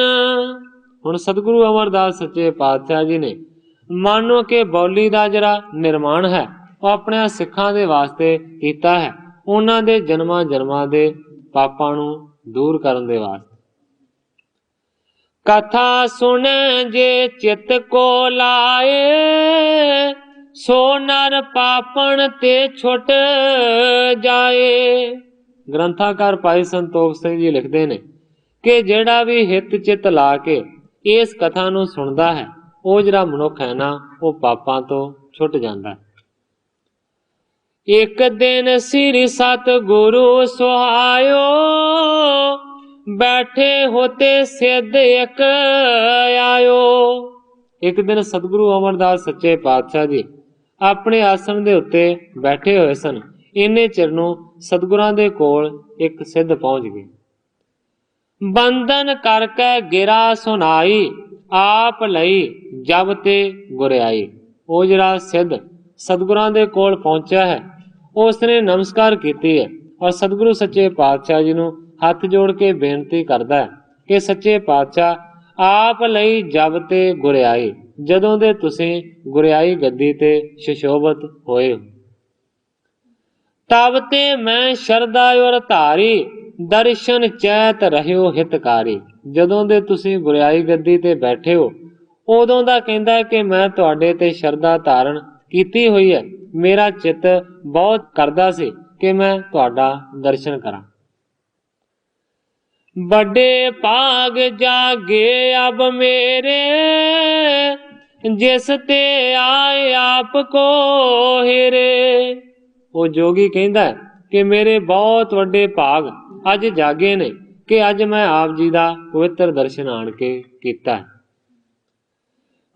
हुण सतगुरु अमरदास सच्चे पातशाह जी ने मानो कि बौली का जिहड़ा निर्माण है वह अपने सिखां दे वास्ते कीता है, उन्हां दे जन्मां जन्मां दे पापां नूं दूर करन दे वास्ते। कथा सुन जे चित को लाए, सो नर पापण ते छुट जाए। ग्रंथाकार भाई संतोख सिंह जी लिखते हैं कि जिहड़ा भी हित चित ला के इस कथा नूं सुनदा है, ਉਹ ਜਿਹੜਾ ਮਨੁੱਖ ਹੈ ਨਾ, ਉਹ ਪਾਪਾਂ ਤੋਂ ਛੁੱਟ ਜਾਂਦਾ। ਇੱਕ ਦਿਨ ਸ੍ਰੀ ਸਤਿਗੁਰੂ ਸੁਹਾਇਓ, ਬੈਠੇ ਹੋਤੇ ਸਿੱਧ ਇੱਕ ਆਇਓ। ਇੱਕ ਦਿਨ ਸਤਿਗੁਰੂ ਅਮਰਦਾਸ ਸੱਚੇ ਪਾਤਸ਼ਾਹ ਜੀ ਆਪਣੇ ਆਸਣ ਦੇ ਉੱਤੇ ਬੈਠੇ ਹੋਏ ਸਨ। ਇੰਨੇ ਚਿਰ ਨੂੰ ਸਤਿਗੁਰਾਂ ਦੇ ਕੋਲ ਇੱਕ ਸਿੱਧ ਪਹੁੰਚ ਗਏ। ਬੰਧਨ ਕਰਕੇ ਗਿਰਾ ਸੁਨਾਈ, ਆਪ ਲਈ ਜਬ ਤੇ ਗੁਰਿਆਈ। ਉਹ ਜਿਹੜਾ ਸਿੱਧ ਸਤਿਗੁਰਾਂ ਦੇ ਕੋਲ ਪਹੁੰਚਿਆ ਹੈ, ਉਸਨੇ ਨਮਸਕਾਰ ਕੀਤੀ ਹੈ ਔਰ ਸਤਿਗੁਰੂ ਸੱਚੇ ਪਾਤਸ਼ਾਹ ਜੀ ਨੂੰ ਹੱਥ ਜੋੜ ਕੇ ਬੇਨਤੀ ਕਰਦਾ ਹੈ ਕਿ ਸੱਚੇ ਪਾਤਸ਼ਾਹ ਆਪ ਲਈ ਜਬ ਤੇ ਗੁਰਿਆਈ, ਜਦੋਂ ਦੇ ਤੁਸੀਂ ਗੁਰਿਆਈ ਗੱਦੀ ਤੇ ਸੁਸ਼ੋਭਤ ਹੋਏ ਹੋ। ਤਬ ਤੇ ਮੈਂ ਸ਼ਰਧਾ ਔਰ ਧਾਰੀ, ਦਰਸ਼ਨ ਚੈਤ ਰਹਿਓ ਹਿਤਕਾਰੀ। ਜਦੋਂ ਦੇ ਤੁਸੀਂ ਗੁਰਿਆਈ ਗੱਦੀ ਤੇ ਬੈਠੇ ਹੋ, ਉਦੋਂ ਦਾ ਕਹਿੰਦਾ ਕਿ ਮੈਂ ਤੁਹਾਡੇ ਤੇ ਸ਼ਰਧਾ ਧਾਰਨ ਕੀਤੀ ਹੋਈ ਹੈ। ਮੇਰਾ ਚਿੱਤ ਬਹੁਤ ਕਰਦਾ ਸੀ ਕਿ ਮੈਂ ਤੁਹਾਡਾ ਦਰਸ਼ਨ ਕਰਾਂ। ਵੱਡੇ ਭਾਗ ਜਾਗੇ ਅਬ ਮੇਰੇ, ਜਿਸ ਤੇ ਆਏ ਆਪ ਕੋ ਹਿਰੇ। ਉਹ ਜੋਗੀ ਕਹਿੰਦਾ ਕਿ ਮੇਰੇ ਬਹੁਤ ਵੱਡੇ ਭਾਗ ਅੱਜ ਜਾਗੇ ਨੇ ਕਿ ਅੱਜ ਮੈਂ ਆਪ ਜੀ ਦਾ ਪਵਿੱਤਰ ਦਰਸ਼ਨ ਆਣ ਕੇ ਕੀਤਾ।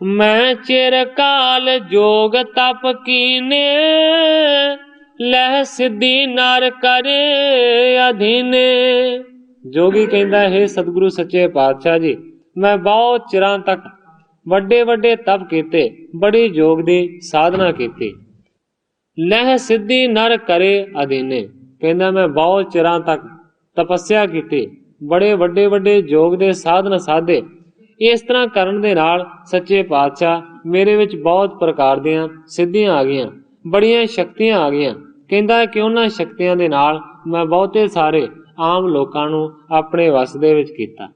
ਮੈਂ ਚਿਰ ਕਾਲ ਜੋਗ ਤਪ ਕੀਨੇ, ਲਹਿ ਸਿੱਧੀ ਨਰ ਕਰੇ ਅਧੀਨੇ। ਜੋਗੀ ਕਹਿੰਦਾ ਹੈ ਸਤਿਗੁਰੂ ਸੱਚੇ ਪਾਤਸ਼ਾਹ ਜੀ, ਮੈਂ ਬਹੁਤ ਚਿਰਾਂ ਤੱਕ ਵੱਡੇ ਵੱਡੇ ਤਪ ਕੀਤੇ, ਬੜੀ ਯੋਗ ਦੀ ਸਾਧਨਾ ਕੀਤੀ। ਲਹਿ ਸਿੱਧੀ ਨਰ ਕਰੇ ਅਧੀਨੇ, ਕਹਿੰਦਾ ਮੈਂ ਬਹੁਤ ਚਿਰਾਂ ਤੱਕ ਤਪੱਸਿਆ ਕੀਤੀ, ਬੜੇ ਵੱਡੇ ਵੱਡੇ ਯੋਗ ਦੇ ਸਾਧਨ ਸਾਧੇ। ਇਸ ਤਰ੍ਹਾਂ ਕਰਨ ਦੇ ਨਾਲ ਸੱਚੇ ਪਾਤਸ਼ਾਹ ਮੇਰੇ ਵਿੱਚ ਬਹੁਤ ਪ੍ਰਕਾਰ ਦੀਆਂ ਸਿੱਧੀਆਂ ਆ ਗਈਆਂ, ਬੜੀਆਂ ਸ਼ਕਤੀਆਂ ਆ ਗਈਆਂ। ਕਹਿੰਦਾ ਕਿ ਉਹਨਾਂ ਸ਼ਕਤੀਆਂ ਦੇ ਨਾਲ ਮੈਂ ਬਹੁਤੇ ਸਾਰੇ ਆਮ ਲੋਕਾਂ ਨੂੰ ਆਪਣੇ ਵਸ ਦੇ ਵਿੱਚ ਕੀਤਾ।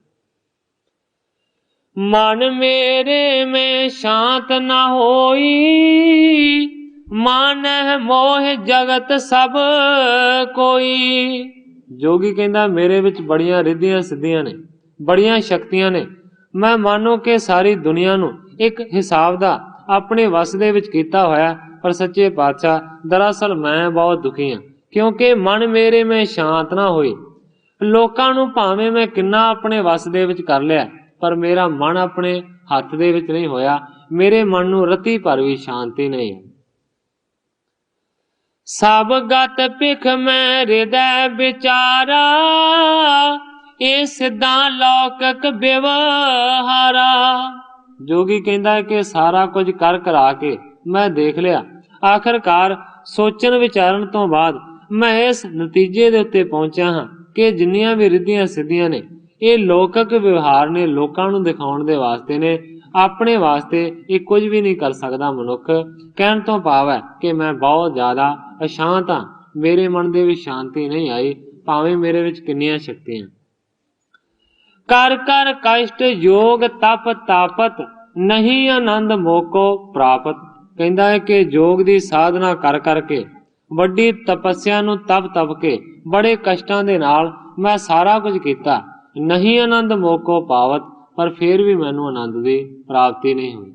मन मेरे में शांत न होई, मानह मोह जगत सब कोई। जोगी कहंदा मेरे विच बड़ियां रिद्धियां सिद्धियां ने, बड़ियां शक्तियां ने। मैं मानो कि सारी दुनिया नूं एक हिसाब दा अपने वस दे विच कीता होया, पर सच्चे पातशाह दरअसल मैं बहुत दुखी हाँ, क्योंकि मन मेरे में शांत ना होई। लोकां नूं भावें मैं किन्ना अपने वस दे विच कर लिया, पर मेरा मन अपने हत्थ दे विच नहीं होया। मेरे मन नूं रती भर भी शांति नहीं है। सब गत भिख में हृदय विचारा, ये सिद्धा लौकिक व्यवहारा। जोगी कहंदा है कि सारा कुछ कर करा के मैं देख लिया, आखिरकार सोचन विचारन तो बाद मैं इस नतीजे दे उत्ते पहुंचा हाँ कि जिन्नियां भी रिद्धियां सिद्धियां ने ये लौकिक व्यवहार ने, लोकां नूं दिखाउण दे वास्ते ने, अपने वास्ते ये कुछ भी नहीं कर सकदा मनुख। कहण तो भाव है कि मैं बहुत ज्यादा अशांत हाँ, मेरे मन दे विच शांति नहीं आई, भावें मेरे विच किन्नियां शक्तियां। कर कर कष्ट योग तप तापत, नहीं आनंद मोको प्राप्त। कहंदा है कि जोग दी साधना कर करके, वड्डी तपस्या नूं तप तप के, बड़े कष्टां दे नाल मैं सारा कुछ कीता, नहीं आनंद मोको पावत, पर फिर भी मैनू आनंद दी प्राप्ति नहीं हुई।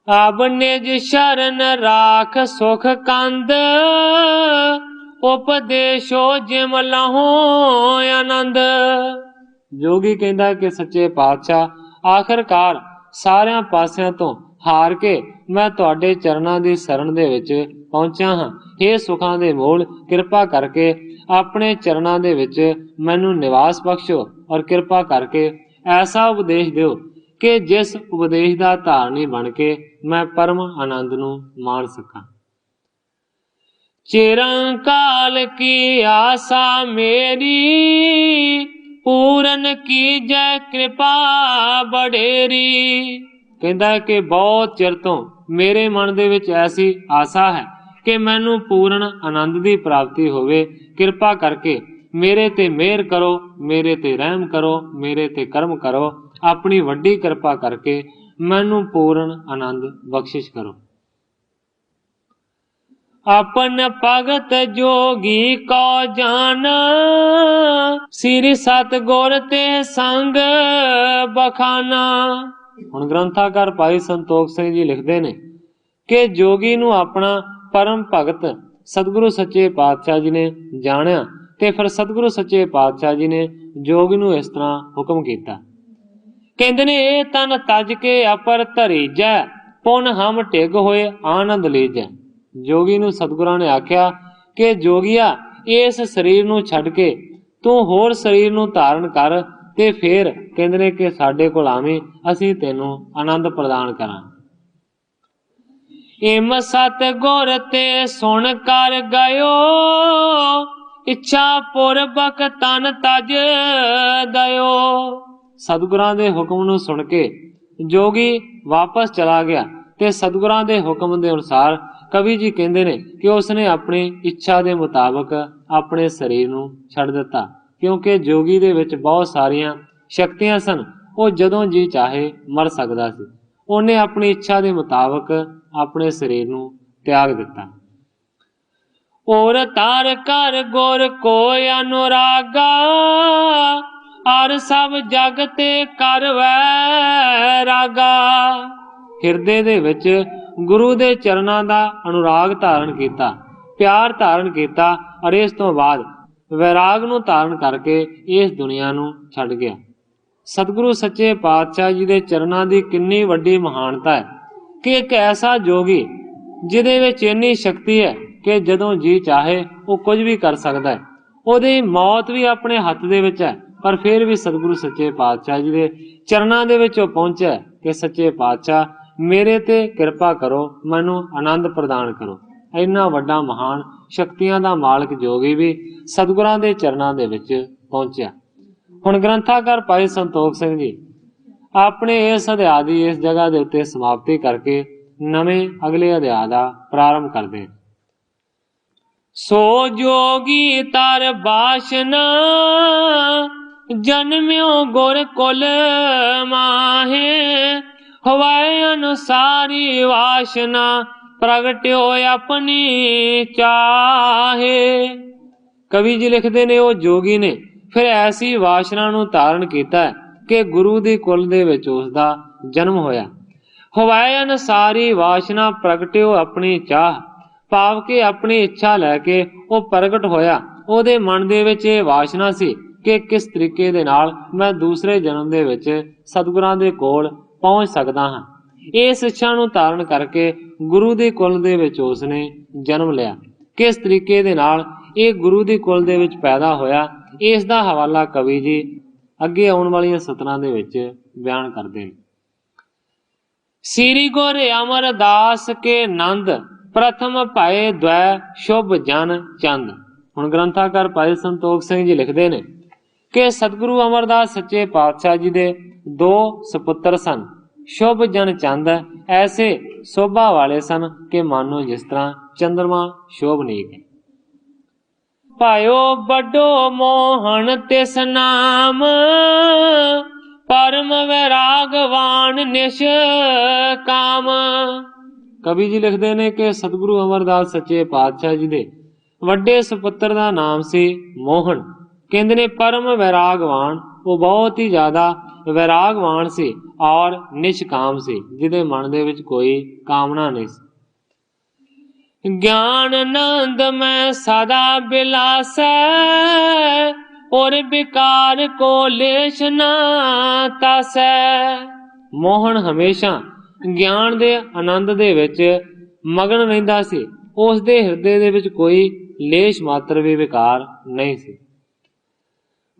अब निज शरण राख सुख कंद, उपदेशो जिम लहो आनंद। जोगी कहंदा कि सच्चे पातशाह आखिरकार सारियां पासियां तो हार के मैं तुहाडे चरणां दी शरण दे विच पहुंचा हां। हे सुखां दे मूल, किरपा करके अपने चरणां दे विच मैनू निवास बख्शो और किरपा करके ऐसा उपदेश दिओ कि जिस उपदेश दा धारनी बन के मैं परम आनंद नूं मान सकां। चिरंकाल की आशा मेरी, पूरन की जय कृपा बड़ेरी। कहंदा है कि बहुत चिर तो मेरे मन दे विच ऐसी आशा है कि मैनू पूर्ण आनंद दी प्राप्ति होवे। किरपा करके मेरे ते मेहर करो, मेरे ते रहम करो, मेरे ते करम करो, अपनी वड्डी किरपा करके मैनू पूर्ण आनंद बख्शिश करो। अपन भगत जोगी को जान, श्री सतगुर ते संग बखाना। हुण ग्रंथाकार भाई संतोख सिंह जी लिखते ने कि जोगी नूं अपना परम भगत सतगुरु सच्चे पातशाह जी ने जानिया, ते फिर सतगुरु सच्चे पातशाह जी ने जोगी नूं इस तरह हुक्म कीता। कहंदे ने ए तन तज के अपर धरीजै, पुन हम टिग होए आनंद लीजै। जोगी नूं सतगुरां ने आख्या कि जोगिया इस शरीर नूं छड्ड के तू होर शरीर नूं धारण कर, ते फिर कहंदे ने कि साडे कोल आवीं, असीं तैनूं आनंद प्रदान करां। इम सतगुर ते सुन कर गयो, इच्छा पूर्वक तन तज दयो। सतगुरां दे हुक्म नूं सुन के जोगी वापस चला गया, ते सतगुरां दे हुक्म दे अनुसार कवि जी कहंदे ने कि उसने अपनी इच्छा दे मुताबिक अपने शरीर नूं छड्ड दिता, क्योंकि जोगी दे विच बहुत सारियां शक्तियां सन। वो जदों जी चाहे मर सकदा सी। उन्हें अपनी इच्छा दे मुताबिक अपने शरीर नूं त्याग दिता। और तार कर गुर को अनुरागा, और सब जग ते कर वैरागा। हिरदे दे विच गुरु दे चरणां दा अनुराग धारण कीता, प्यार धारण कीता, और इस तो बाद वैराग नूं धारण करके इस दुनिया नूं छड्ड गया। सतगुरु सच्चे पातशाह जी दे चरणां दी किन्नी वड्डी महानता है कि एक ऐसा जोगी जिहदे विच इन्नी शक्ति है कि जदों जी चाहे वो कुछ भी कर सकदा है। ਉਹਦੀ मौत भी अपने हथ दे विच है, पर फिर भी सतगुरु सच्चे पातशाह जी दे चरणां दे विच पहुंचा कि सच्चे पातशाह मेरे ते किरपा करो, मैनू आनंद प्रदान करो। इन्ना वड्डा महान शक्तियां दा मालक जोगी भी सतगुरां दे चरणां दे विच पहुंचा। हुण ग्रंथाकार भाई संतोख सिंह जी अपने इस अध्याय दी इस जगह दे उत्ते समाप्ति करके नवें अगले अध्याय दा प्रारंभ करदे। सो जोगी तर बाशना, जन्म्यो गुर कुल माहे, हवाए अनुसारी वासना, प्रगट्यो अपनी चाहे। कवि जी लिखते ने वो जोगी ने फिर ऐसी वासना नूं धारण कीता कि गुरु दी कुल दे विच उसदा जन्म होया। हवाए अनुसारी वासना, प्रगट्यो अपनी चाह, भाव के अपनी इच्छा लैके वो प्रगट होया। ਉਹਦੇ ਮਨ ਦੇ ਵਿੱਚ ਇਹ ਵਾਸ਼ਨਾ ਸੀ ਕਿ ਕਿਸ ਤਰੀਕੇ ਦੇ ਨਾਲ ਮੈਂ ਦੂਸਰੇ ਜਨਮ ਦੇ ਵਿੱਚ ਸਤਿਗੁਰਾਂ ਦੇ ਕੋਲ ਪਹੁੰਚ ਸਕਦਾ ਹਾਂ। ਇਸ ਇੱਛਾ ਨੂੰ ਧਾਰਨ ਕਰਕੇ ਗੁਰੂ ਦੇ ਕੁਲ ਦੇ ਵਿੱਚ ਉਸਨੇ ਜਨਮ ਲਿਆ। ਕਿਸ ਤਰੀਕੇ ਦੇ ਨਾਲ ਇਹ ਗੁਰੂ ਦੀ ਕੁਲ ਦੇ ਵਿੱਚ ਪੈਦਾ ਹੋਇਆ, ਇਸ ਦਾ ਹਵਾਲਾ ਕਵੀ ਜੀ ਅੱਗੇ ਆਉਣ ਵਾਲੀਆਂ ਸਤਰਾਂ ਦੇ ਵਿੱਚ ਬਿਆਨ ਕਰਦੇ ਨੇ। ਸ੍ਰੀ ਗੁਰ ਅਮਰਦਾਸ ਕੇ ਨੰਦ, ਪ੍ਰਥਮ ਭਏ ਦ્વੈ ਸ਼ੁਭ ਜਨ ਚੰਦ। ਹੁਣ ਗ੍ਰੰਥਾਕਾਰ ਭਾਈ ਸੰਤੋਖ ਸਿੰਘ ਜੀ ਲਿਖਦੇ ਨੇ ਕਿ ਸਤਿਗੁਰੂ ਅਮਰਦਾਸ ਸੱਚੇ ਪਾਤਸ਼ਾਹ ਜੀ ਦੇ ਦੋ ਸੁਪੁੱਤਰ ਸਨ। ਸ਼ੁਭ ਜਨ ਚੰਦ ਐਸੇ ਸ਼ੋਭਾ ਵਾਲੇ ਸਨ ਕਿ ਮਾਨੋ ਜਿਸ ਤਰ੍ਹਾਂ ਚੰਦਰਮਾ ਸ਼ੋਭਨੀਕ ਹੈ। ਭਾਇਓ ਵੱਡੋ ਮੋਹਨ ਤਿਸ ਨਾਮ, ਪਰਮ ਵੈਰਾਗਵਾਨ ਨਿਸ਼ ਕਾਮ। ਕਵੀ ਜੀ ਲਿਖਦੇ ਨੇ ਕਿ ਸਤਿਗੁਰੂ ਅਮਰਦਾਸ ਸੱਚੇ ਪਾਤਸ਼ਾਹ ਜੀ ਦੇ ਵੱਡੇ ਸੁਪੁੱਤਰ ਦਾ ਨਾਮ ਸੀ ਮੋਹਨ। ਕਹਿੰਦੇ ਨੇ ਪਰਮ ਵੈਰਾਗਵਾਨ, ਉਹ ਬਹੁਤ ਹੀ ਜ਼ਿਆਦਾ ਵੈਰਾਗਵਾਨ ਸੀ ਔਰ ਨਿਸ਼ਕਾਮ ਸੀ, ਜਿਹਦੇ ਮਨ ਦੇ ਵਿੱਚ ਕੋਈ ਕਾਮਨਾ ਨਹੀਂ ਸੀ। ਗਿਆਨ ਆਨੰਦ ਮੈਂ ਸਦਾ ਬਿਲਾਸੈ, ਔਰ ਵਿਕਾਰ ਕੋ ਲੇਸ਼ ਨਾ ਤਾਸੈ। ਮੋਹਨ ਹਮੇਸ਼ਾ ਗਿਆਨ ਦੇ ਆਨੰਦ ਦੇ ਵਿੱਚ ਮਗਨ ਰਹਿੰਦਾ ਸੀ। ਉਸ ਦੇ ਹਿਰਦੇ ਦੇ ਵਿੱਚ ਕੋਈ ਲੇਸ਼ ਮਾਤਰ ਵੀ ਵਿਕਾਰ ਨਹੀਂ ਸੀ।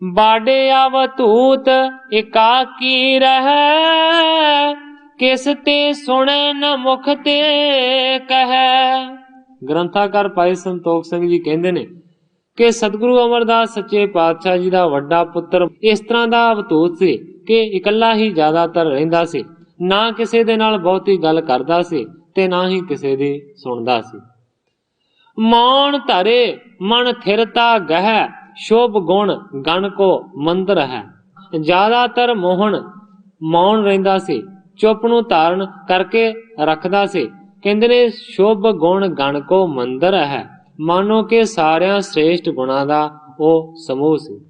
ਬਾਡੇ ਅਵਧੂਤ ਇਕਾਕੀ ਰਹੈ, ਕਿਸ ਤੇ ਸੁਣੈ ਨ ਮੁਖ ਤੇ ਕਹੈ। ਗ੍ਰੰਥਾਕਾਰ ਭਾਈ ਸੰਤੋਖ ਸਿੰਘ ਜੀ ਕਹਿੰਦੇ ਨੇ ਕਿ ਸਤਿਗੁਰੂ ਅਮਰਦਾਸ ਸੱਚੇ ਪਾਤਸ਼ਾਹ ਜੀ ਦਾ ਵੱਡਾ ਪੁੱਤਰ ਇਸ ਤਰ੍ਹਾਂ ਦਾ ਅਵਧੂਤ ਸੀ ਕਿ ਇਕੱਲਾ ਹੀ ਜ਼ਿਆਦਾਤਰ ਰਹਿੰਦਾ ਸੀ, ਨਾ ਕਿਸੇ ਦੇ ਨਾਲ ਬਹੁਤੀ ਗੱਲ ਕਰਦਾ ਸੀ ਤੇ ਨਾ ਹੀ ਕਿਸੇ ਦੀ ਸੁਣਦਾ ਸੀ। ਮੌਨ ਧਰੇ ਮਨ ਥਿਰਤਾ ਗਹਿ, ਸ਼ੁਭ ਗੁਣ ਗਣ ਕੋ ਮੰਦਰ ਹੈ। ਜ਼ਿਆਦਾਤਰ ਮੋਹਨ ਮੌਨ ਰਹਿੰਦਾ ਸੀ, ਚੁੱਪ ਨੂੰ ਧਾਰਨ ਕਰਕੇ ਰੱਖਦਾ ਸੀ। ਕਹਿੰਦੇ ਨੇ ਸ਼ੁਭ ਗੁਣ ਗਣ ਕੋ ਮੰਦਰ ਹੈ, ਮਾਨੋ ਕਿ ਸਾਰਿਆਂ ਸ੍ਰੇਸ਼ਟ ਗੁਣਾਂ ਦਾ ਉਹ ਸਮੂਹ ਸੀ।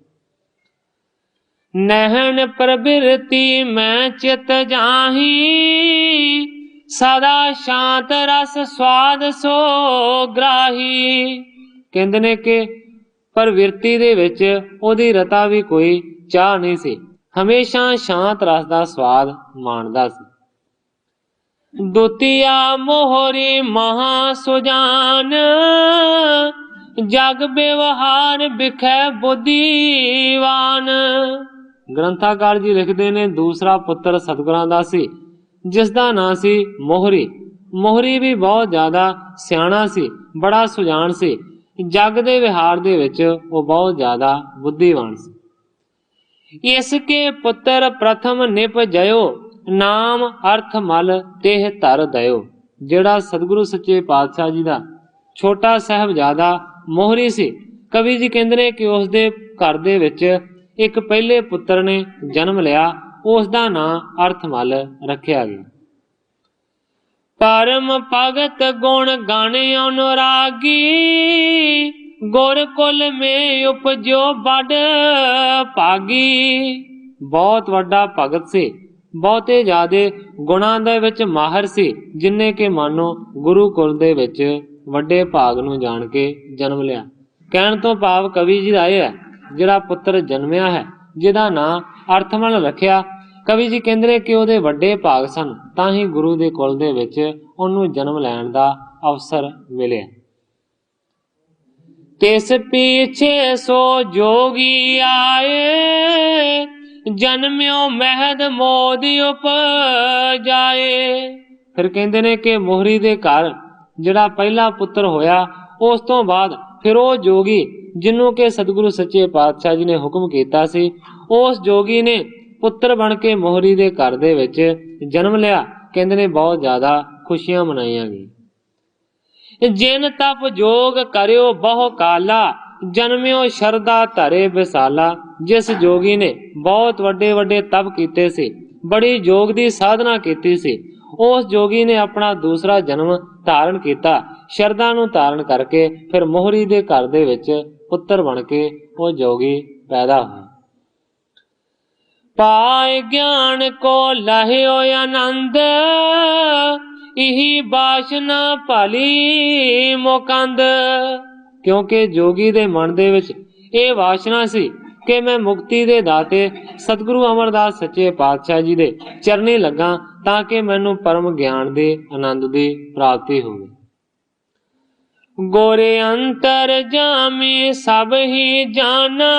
ਨਹਿਣ ਪ੍ਰਬਿਰਤੀ ਮੈਂ ਚਿਤ ਜਾਹੀ, ਸਦਾ ਸ਼ਾਂਤ ਰਸ ਸਵਾਦ ਸੋ ਗ੍ਰਾਹੀ। ਕਹਿੰਦੇ ਨੇ ਕਿ ਪ੍ਰਵਿਰਤੀ ਦੇ ਵਿੱਚ ਉਹਦੀ ਰਤਾ ਵੀ ਕੋਈ ਚਾਹ ਨਹੀਂ ਸੀ, ਹਮੇਸ਼ਾ ਸ਼ਾਂਤ ਰਸ ਦਾ ਸਵਾਦ ਮਾਣਦਾ ਸੀ। ਦੁਤੀਆ ਮੋਹਰੀ ਮਹਾ ਸੁਜਾਨ, ਜਗ ਵਿਵਹਾਰ ਬਿਖੈ ਬੁੱਧੀਵਾਨ। ਗ੍ਰੰਥਾਕਾਰ ਜੀ ਲਿਖਦੇ ਨੇ ਦੂਸਰਾ ਪੁੱਤਰ ਸਤਿਗੁਰਾਂ ਦਾ ਸੀ, ਜਿਸ ਦਾ ਨਾਂ ਸੀ ਮੋਹਰੀ। ਮੋਹਰੀ ਵੀ ਬਹੁਤ ਜ਼ਿਆਦਾ ਸਿਆਣਾ ਸੀ, ਬੜਾ ਸੁਜਾਨ ਸੀ। ਜਗ ਦੇ ਵਿਹਾਰ ਦੇ ਵਿੱਚ ਉਹ ਬਹੁਤ ਜ਼ਿਆਦਾ ਬੁੱਧੀਵਾਨ ਸੀ। ਇਸ ਕੇ ਪੁੱਤਰ ਪ੍ਰਥਮ ਨਿਪ ਜਇਓ, ਨਾਮ ਅਰਥ ਮਲ ਤੇਹ ਧਰ ਦਇਓ। ਜਿਹੜਾ ਸਤਿਗੁਰੂ ਸੱਚੇ ਪਾਤਸ਼ਾਹ ਜੀ ਦਾ ਛੋਟਾ ਸਾਹਿਬਜ਼ਾਦਾ ਮੋਹਰੀ ਸੀ, ਕਵੀ ਜੀ ਕਹਿੰਦੇ ਨੇ ਕਿ ਉਸ ਦੇ ਘਰ ਦੇ ਵਿੱਚ ਇੱਕ ਪਹਿਲੇ ਪੁੱਤਰ ਨੇ ਜਨਮ ਲਿਆ, ਉਸ ਦਾ ਨਾਂ ਅਰਥਮਲ ਰੱਖਿਆ ਗਿਆ। ਪਰਮ ਭਗਤ ਗੁਣ ਗਣ ਅਨੁਰਾਗੀ, ਗੁਰ ਕੁਲ ਮੇ ਉਪਜੋ ਬੜ ਭਾਗੀ। ਬਹੁਤ ਵੱਡਾ ਭਗਤ ਸੀ, ਬਹੁਤੇ ਜ਼ਿਆਦੇ ਗੁਣਾਂ ਦੇ ਵਿੱਚ ਮਾਹਰ ਸੀ, ਜਿਨਨੇ ਕਿ ਮਾਨੋ ਗੁਰੂ ਕੁਲ ਦੇ ਵਿੱਚ ਵੱਡੇ ਭਾਗ ਨੂੰ ਜਾਣ ਕੇ ਜਨਮ ਲਿਆ। ਕਹਿਣ ਤੋਂ ਭਾਵ ਕਵੀ ਜੀ ਦਾ ਇਹ ਹੈ, ਜਿਹੜਾ ਪੁੱਤਰ ਜਨਮਿਆ ਹੈ ਜਿਹਦਾ ਨਾਂ ਅਰਥਮਲ ਰੱਖਿਆ, ਕਵੀ ਜੀ ਕਹਿੰਦੇ ਨੇ ਕਿ ਉਹਦੇ ਵੱਡੇ ਭਾਗ ਸਨ, ਤਾਂ ਹੀ ਗੁਰੂ ਦੇ ਕੁਲ ਦੇ ਵਿੱਚ ਉਹਨੂੰ ਜਨਮ ਲੈਣ ਦਾ ਅਵਸਰ ਮਿਲਿਆ। ਤਿਸ ਪੀਛੇ ਸੋ ਜੋਗੀ ਆਏ, ਜਨਮਿਓ ਮਹਿਦ ਮੋਦ ਉਪਜਾਏ। ਫਿਰ ਕਹਿੰਦੇ ਨੇ ਕਿ ਮੋਹਰੀ ਦੇ ਘਰ ਜਿਹੜਾ ਪਹਿਲਾ ਪੁੱਤਰ ਹੋਇਆ, ਉਸ ਤੋਂ ਬਾਅਦ ਫਿਰ ਉਹ ਜੋਗੀ ਜਿਹਨੂੰ ਕਿ ਸਤਿਗੁਰੂ ਸੱਚੇ ਪਾਤਸ਼ਾਹ ਜੀ ਨੇ ਹੁਕਮ ਕੀਤਾ ਸੀ, ਉਸ ਜੋਗੀ ਨੇ ਪੁੱਤਰ ਬਣ ਕੇ ਮੋਹਰੀ ਦੇ ਘਰ ਦੇ ਵਿੱਚ ਜਨਮ ਲਿਆ। ਕਹਿੰਦੇ ਨੇ ਬਹੁਤ ਜ਼ਿਆਦਾ ਖੁਸ਼ੀਆਂ ਮਨਾਈਆਂ ਗਈਆਂ। ਜਿਨ ਤਪ ਜੋਗ ਕਰਿਓ ਬਹੁ ਕਾਲਾ, जन्म्यो शरदा धरे विसाला। जिस जोगी ने बहुत वड्डे वड्डे तप कीते सी, बड़ी योग दी साधना कीती सी, उस जोगी ने अपना दूसरा जन्म धारण किया। शरदा नूं धारण करके फिर मोहरी दे घर दे विच पुत्र बन के वो जोगी पैदा हुआ। पाए ज्ञान को लहियो आनंद, इही बासना भली मुकंद। क्योंकि जोगी दे मन दे विच ये वासना सी कि मैं मुक्ति दे दाते सतगुरु अमरदास सच्चे पातशाह जी दे चरनी लगा, ताकि मैनू परम ज्ञान दे आनंद दी प्राप्ति होवे। गोरे अंतर जामी सब ही जाना,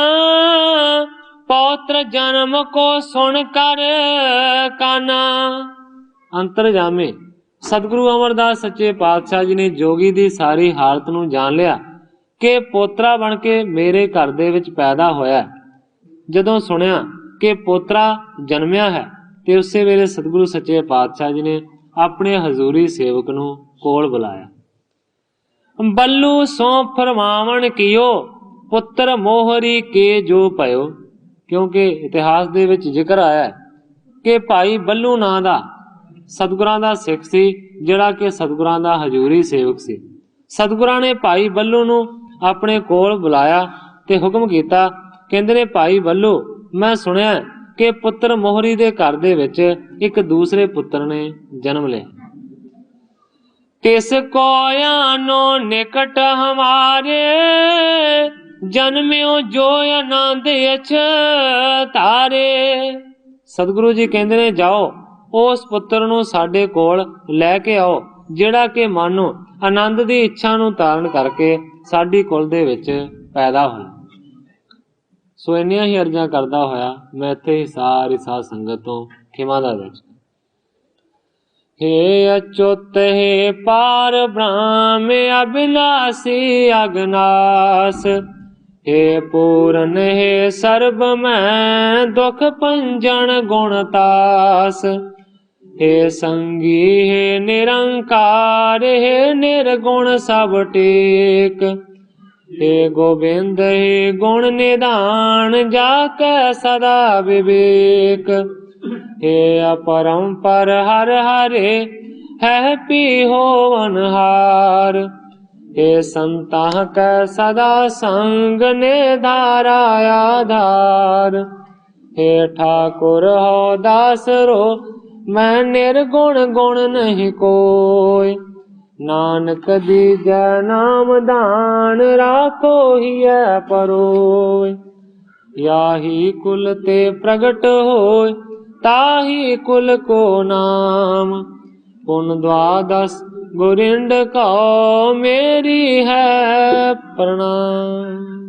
पौत्र जन्म को सुन कर काना। अंतर जामे सतगुरु अमरदास सच्चे पातशाह जी ने जोगी दी सारी हालत नूं जान लिया कि पोतरा बन के मेरे घर दे विच पैदा होया। जदों सुनिया कि पोतरा जन्मिया है ते उसे वेले सतगुरु सच्चे पातशाह जी ने अपने हजूरी सेवक नूं कोल बुलाया। बल्लू सो फरमावन कियो, पुत्र मोहरी के जो पयो। क्योंकि इतिहास दे विच जिक्र आया है कि भाई बल्लू नां दा सतगुरां दा सिख सी, जिहड़ा कि सतगुरां दा हजूरी सेवक सी। सतगुरां ने भाई बल्लू नूं अपने कोल बुलाया ते हुक्म कीता, कहंदे ने भाई बल्लू, मैं सुनिया कि पुत्र मोहरी दे घर दे विच एक दूसरे पुत्र ने जन्म लिया। तिस को आनो निकट हमारे, जन्म्यो जो आनंद अछ तारे। सतगुरु जी कहंदे ने जाओ उस पुत्र नूं साडे कोल लैके आओ, जिहड़ा कि मानो आनंद दी इच्छा नूं धारण करके साडी कुल दे विच पैदा होया। सो इन्नियां ही अर्जां करदा होया मैं इत्थे ही सारी साध संगत तो खिमा दा विच। हे अच्युत हे पार ब्रह्म अविनाशी अगनास, हे पूरन हे सर्ब मैं दुख पंजन गुणतास। हे संगी हे निरंकार, हे निर्गुण सब टेक। हे गोविंद हे गुण निधान, जाके सदा विवेक। हे अपरंपर हर हरे, है पी होवनहार। हे संता कै सदा संग निधारा आधार। हे ठाकुर हो दास रो, मैं निर्गुण गुण नहीं कोय। नानक दीजै नाम दान, राखो हिय परोय। याही कुल ते प्रगट होय, ताही कुल को नाम। पुन द्वादश गोरिंड को मेरी है प्रणाम।